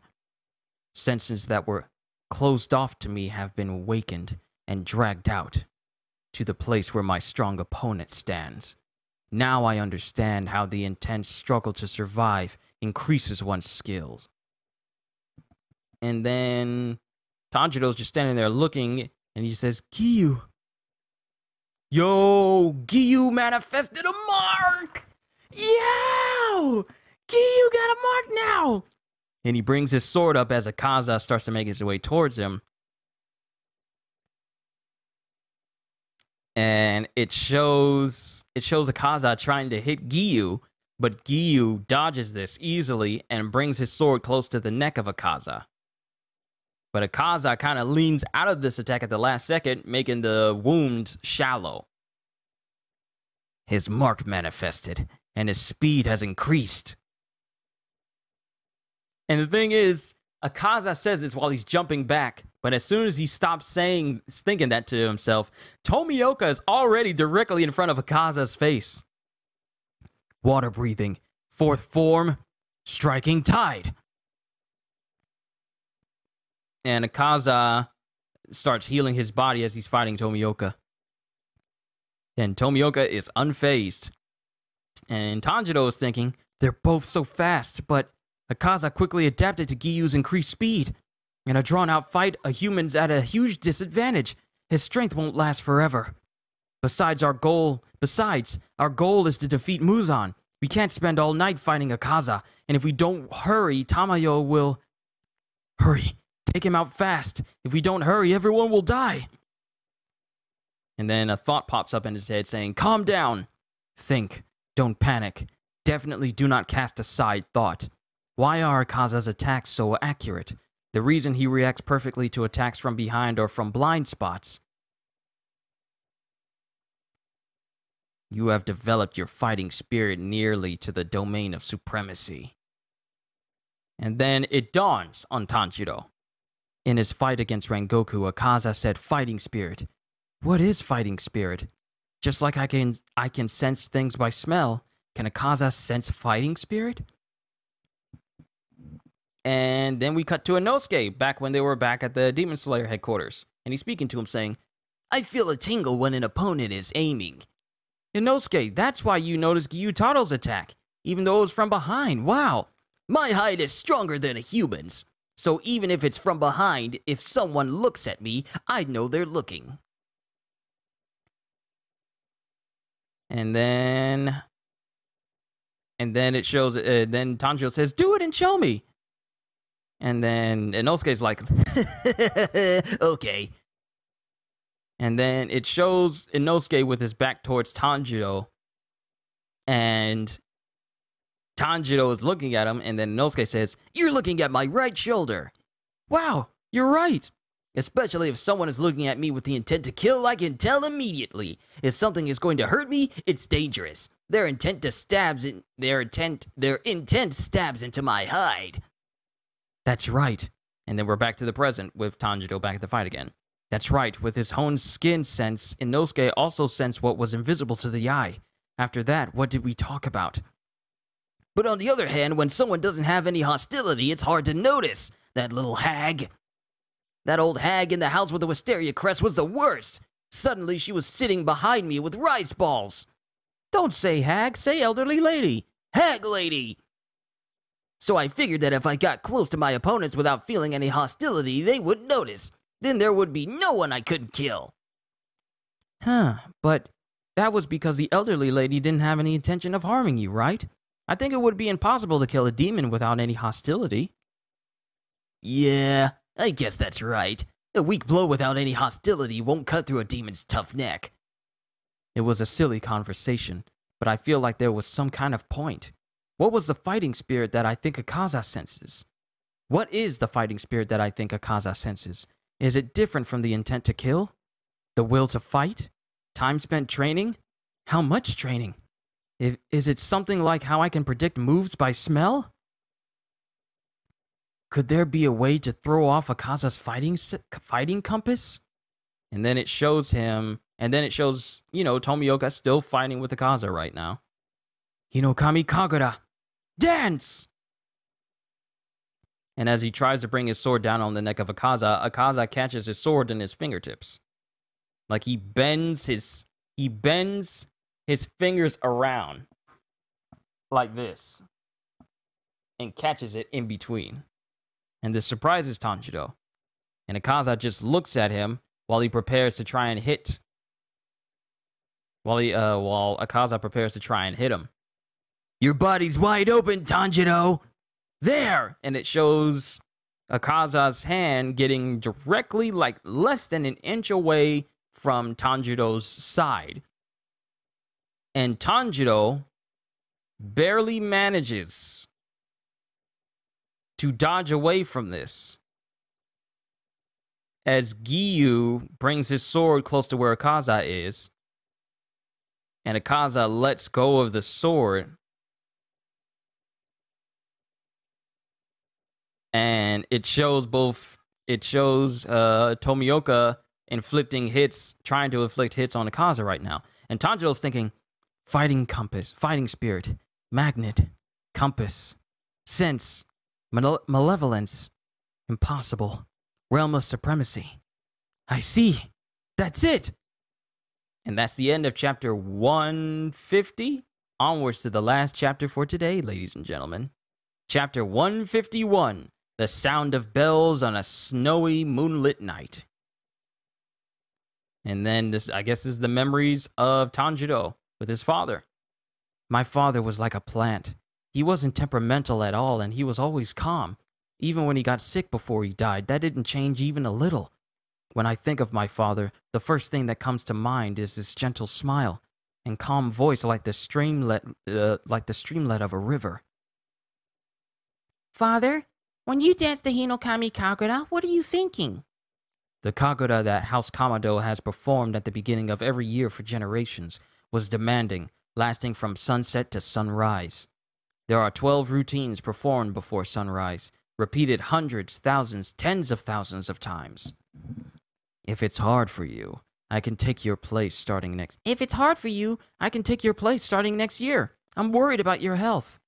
Senses that were closed off to me have been awakened and dragged out to the place where my strong opponent stands. Now I understand how the intense struggle to survive increases one's skills. And then Tanjiro's just standing there looking, and he says, Giyu. Yo, Giyu manifested a mark! Yo! Giyu got a mark now! And he brings his sword up as Akaza starts to make his way towards him. And it shows Akaza trying to hit Giyu, but Giyu dodges this easily and brings his sword close to the neck of Akaza. But Akaza kind of leans out of this attack at the last second, making the wound shallow. His mark manifested, and his speed has increased. And the thing is, Akaza says this while he's jumping back, but as soon as he stops thinking that to himself, Tomioka is already directly in front of Akaza's face. Water breathing, fourth form, striking tide. And Akaza starts healing his body as he's fighting Tomioka. And Tomioka is unfazed. And Tanjiro is thinking, they're both so fast, but Akaza quickly adapted to Giyu's increased speed. In a drawn-out fight, a human's at a huge disadvantage. His strength won't last forever. Besides, our goal is to defeat Muzan. We can't spend all night fighting Akaza, and if we don't hurry, Tamayo will... Hurry! Take him out fast! If we don't hurry, everyone will die! And then a thought pops up in his head saying, calm down! Think. Don't panic. Definitely do not cast aside thought. Why are Akaza's attacks so accurate? The reason he reacts perfectly to attacks from behind or from blind spots. You have developed your fighting spirit nearly to the domain of supremacy. And then it dawns on Tanjiro. In his fight against Rengoku, Akaza said fighting spirit. What is fighting spirit? Just like I can sense things by smell, can Akaza sense fighting spirit? And then we cut to Inosuke, back when they were back at the Demon Slayer headquarters. And he's speaking to him saying, I feel a tingle when an opponent is aiming. Inosuke, that's why you noticed Gyutaro's attack, even though it was from behind. Wow. My hide is stronger than a human's. So even if it's from behind, if someone looks at me, I know they're looking. And then it shows, then Tanjiro says, do it and show me. And then Inosuke's like, okay. And then it shows Inosuke with his back towards Tanjiro. And Tanjiro is looking at him, and then Inosuke says, "You're looking at my right shoulder." Wow, you're right. Especially if someone is looking at me with the intent to kill, I can tell immediately. If something is going to hurt me, it's dangerous. Their intent stabs into my hide. That's right. And then we're back to the present with Tanjiro back at the fight again. That's right. With his own skin sense, Inosuke also sensed what was invisible to the eye. After that, what did we talk about? But on the other hand, when someone doesn't have any hostility, it's hard to notice. That little hag. That old hag in the house with the wisteria crest was the worst. Suddenly, she was sitting behind me with rice balls. Don't say hag, say elderly lady. Hag lady! So I figured that if I got close to my opponents without feeling any hostility, they would notice. Then there would be no one I couldn't kill. But that was because the elderly lady didn't have any intention of harming you, right? I think it would be impossible to kill a demon without any hostility. Yeah, I guess that's right. A weak blow without any hostility won't cut through a demon's tough neck. It was a silly conversation, but I feel like there was some kind of point. What was the fighting spirit that I think Akaza senses? What is the fighting spirit that I think Akaza senses? Is it different from the intent to kill? The will to fight? Time spent training? How much training? Is it something like how I can predict moves by smell? Could there be a way to throw off Akaza's fighting compass? And then it shows him, and then it shows, Tomioka still fighting with Akaza right now. Hinokami Kagura, dance! And as he tries to bring his sword down on the neck of Akaza, Akaza catches his sword in his fingertips. Like he bends his fingers around like this and catches it in between. And this surprises Tanjiro. And Akaza just looks at him while he prepares to try and hit. While Akaza prepares to try and hit him. Your body's wide open, Tanjiro! There! And it shows Akaza's hand getting directly, like, less than an inch away from Tanjiro's side. And Tanjiro barely manages to dodge away from this, as Giyu brings his sword close to where Akaza is, and Akaza lets go of the sword, and it shows Tomioka trying to inflict hits on Akaza right now, and Tanjiro's thinking, fighting compass, fighting spirit, magnet, compass, sense, malevolence, impossible, realm of supremacy. I see. That's it. And that's the end of chapter 150. Onwards to the last chapter for today, ladies and gentlemen. Chapter 151, The Sound of Bells on a Snowy Moonlit Night. And then this is the memories of Tanjiro with his father. My father was like a plant. He wasn't temperamental at all, and he was always calm. Even when he got sick before he died, that didn't change even a little. When I think of my father, the first thing that comes to mind is his gentle smile and calm voice like the streamlet of a river. Father, when you dance the Hinokami Kagura, what are you thinking? The Kagura that House Kamado has performed at the beginning of every year for generations was demanding, lasting from sunset to sunrise. There are 12 routines performed before sunrise, repeated hundreds, thousands, tens of thousands of times. If it's hard for you, I can take your place starting next. If it's hard for you, I can take your place starting next year. I'm worried about your health.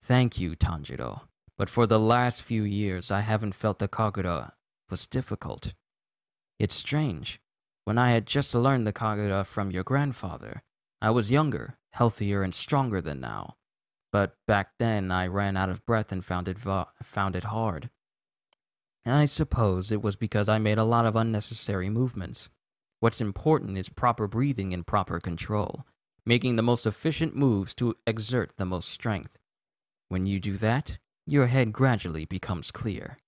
Thank you, Tanjiro. But for the last few years, I haven't felt the Kagura was difficult. It's strange. When I had just learned the Kagura from your grandfather, I was younger, healthier, and stronger than now. But back then, I ran out of breath and found it hard. I suppose it was because I made a lot of unnecessary movements. What's important is proper breathing and proper control, making the most efficient moves to exert the most strength. When you do that, your head gradually becomes clear.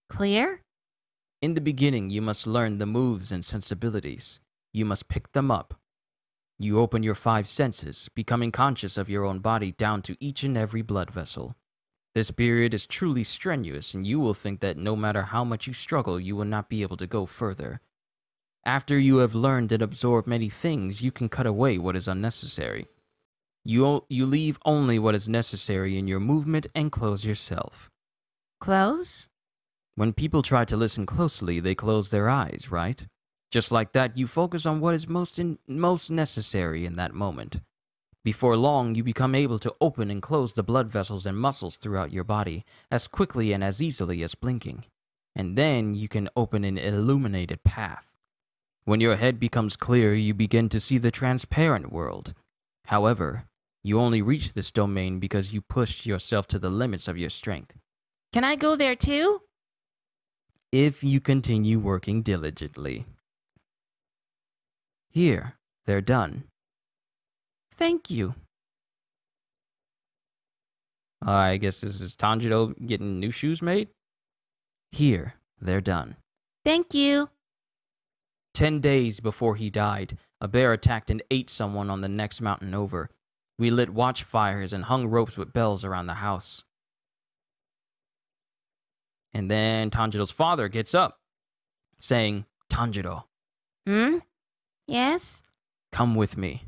Clear? In the beginning, you must learn the moves and sensibilities. You must pick them up. You open your 5 senses, becoming conscious of your own body down to each and every blood vessel. This period is truly strenuous, and you will think that no matter how much you struggle, you will not be able to go further. After you have learned and absorbed many things, you can cut away what is unnecessary. You leave only what is necessary in your movement and close yourself. Close? When people try to listen closely, they close their eyes, right? Just like that, you focus on what is most necessary in that moment. Before long, you become able to open and close the blood vessels and muscles throughout your body as quickly and as easily as blinking. And then you can open an illuminated path. When your head becomes clear, you begin to see the transparent world. However, you only reach this domain because you pushed yourself to the limits of your strength. Can I go there too? If you continue working diligently. Here, they're done. Thank you. I guess this is Tanjiro getting new shoes made? Here, they're done. Thank you. 10 days before he died, a bear attacked and ate someone on the next mountain over. We lit watchfires and hung ropes with bells around the house. And then Tanjiro's father gets up, saying, Tanjiro, Yes? come with me.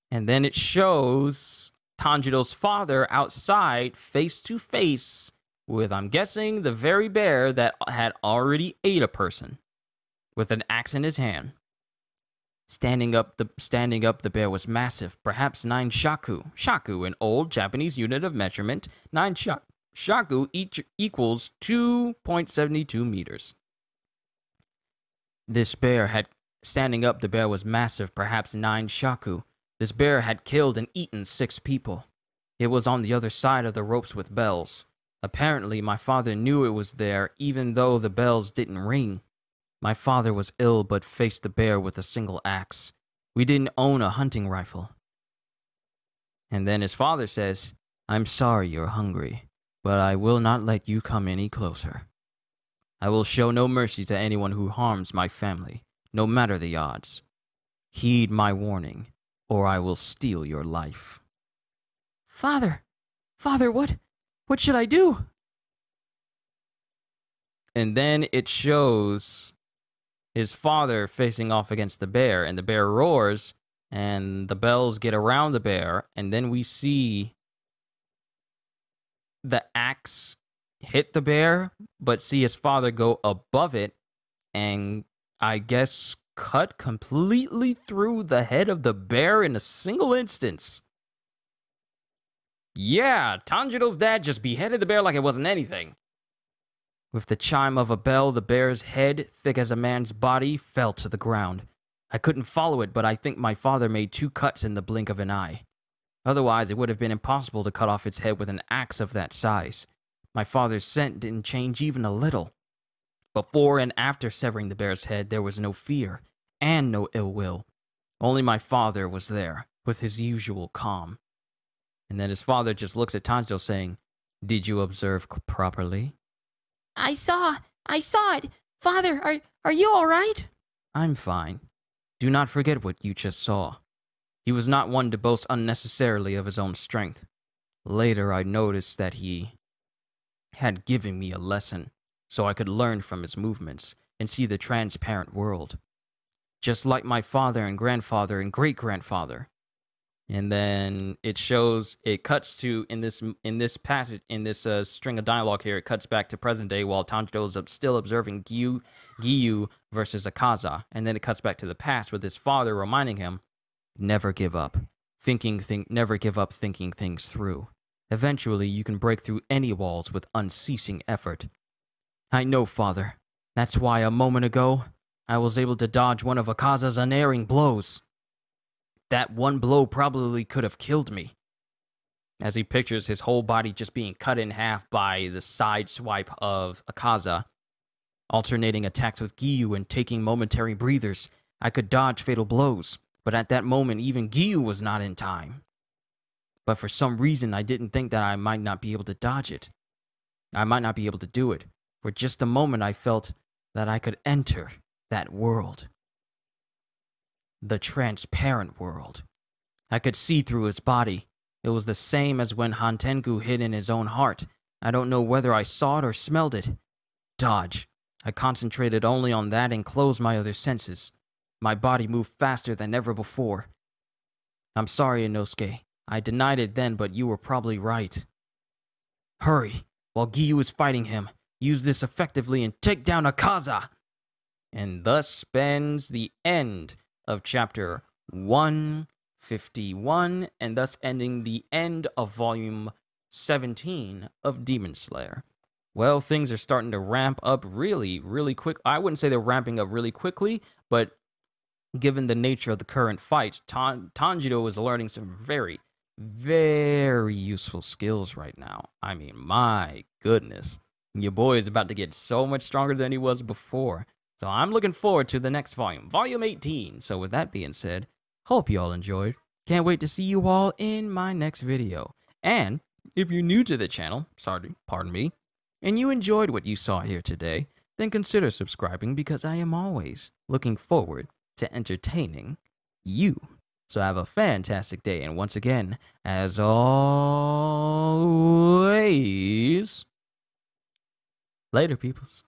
And then it shows Tanjiro's father outside, face to face with, I'm guessing, the very bear that had already ate a person, with an axe in his hand. Standing up, the bear was massive, perhaps 9 shaku. Shaku, an old Japanese unit of measurement. 9 shaku equals 2.72 meters. Standing up, the bear was massive, perhaps 9 shaku. This bear had killed and eaten 6 people. It was on the other side of the ropes with bells. Apparently, my father knew it was there, even though the bells didn't ring. My father was ill, but faced the bear with a single axe. We didn't own a hunting rifle. And then his father says, I'm sorry you're hungry, but I will not let you come any closer. I will show no mercy to anyone who harms my family, no matter the odds. Heed my warning, or I will steal your life. Father, what should I do? And then it shows his father facing off against the bear, and the bear roars, and the bells get around the bear, and then we see the axe hit the bear, but see his father go above it, and I guess cut completely through the head of the bear in a single instance. Yeah, Tanjiro's dad just beheaded the bear like it wasn't anything. With the chime of a bell, the bear's head, thick as a man's body, fell to the ground. I couldn't follow it, but I think my father made 2 cuts in the blink of an eye. Otherwise, it would have been impossible to cut off its head with an axe of that size. My father's scent didn't change even a little. Before and after severing the bear's head, there was no fear, and no ill will. Only my father was there, with his usual calm. And then his father just looks at Tanjiro saying, Did you observe properly? I saw it. Father, are you all right? I'm fine. Do not forget what you just saw. He was not one to boast unnecessarily of his own strength. Later, I noticed that he had given me a lesson, so I could learn from his movements and see the transparent world. Just like my father and grandfather and great-grandfather. And then it cuts to, in this passage, in this string of dialogue here, it cuts back to present day while Tanjiro is still observing Giyu versus Akaza. And then it cuts back to the past with his father reminding him, never give up. Never give up thinking things through. Eventually, you can break through any walls with unceasing effort. I know, father. That's why a moment ago, I was able to dodge one of Akaza's unerring blows. That one blow probably could have killed me. As he pictures his whole body just being cut in half by the side swipe of Akaza, alternating attacks with Giyu and taking momentary breathers, I could dodge fatal blows, but at that moment even Giyu was not in time. But for some reason I didn't think that I might not be able to dodge it. I might not be able to do it. For just a moment, I felt that I could enter that world. The transparent world. I could see through his body. It was the same as when Hantenku hid in his own heart. I don't know whether I saw it or smelled it. Dodge. I concentrated only on that and closed my other senses. My body moved faster than ever before. I'm sorry, Inosuke. I denied it then, but you were probably right. Hurry, while Giyu is fighting him. Use this effectively and take down Akaza! And thus spends the end of chapter 151, and thus ending the end of volume 17 of Demon Slayer. Well, things are starting to ramp up really, really quick. I wouldn't say they're ramping up really quickly, but given the nature of the current fight, Tanjiro is learning some very, very useful skills right now. I mean, my goodness. Your boy is about to get so much stronger than he was before. So I'm looking forward to the next volume, volume 18. So with that being said, hope you all enjoyed. Can't wait to see you all in my next video. And if you're new to the channel, pardon me, and you enjoyed what you saw here today, then consider subscribing because I am always looking forward to entertaining you. So have a fantastic day, and once again, as always, later, peoples.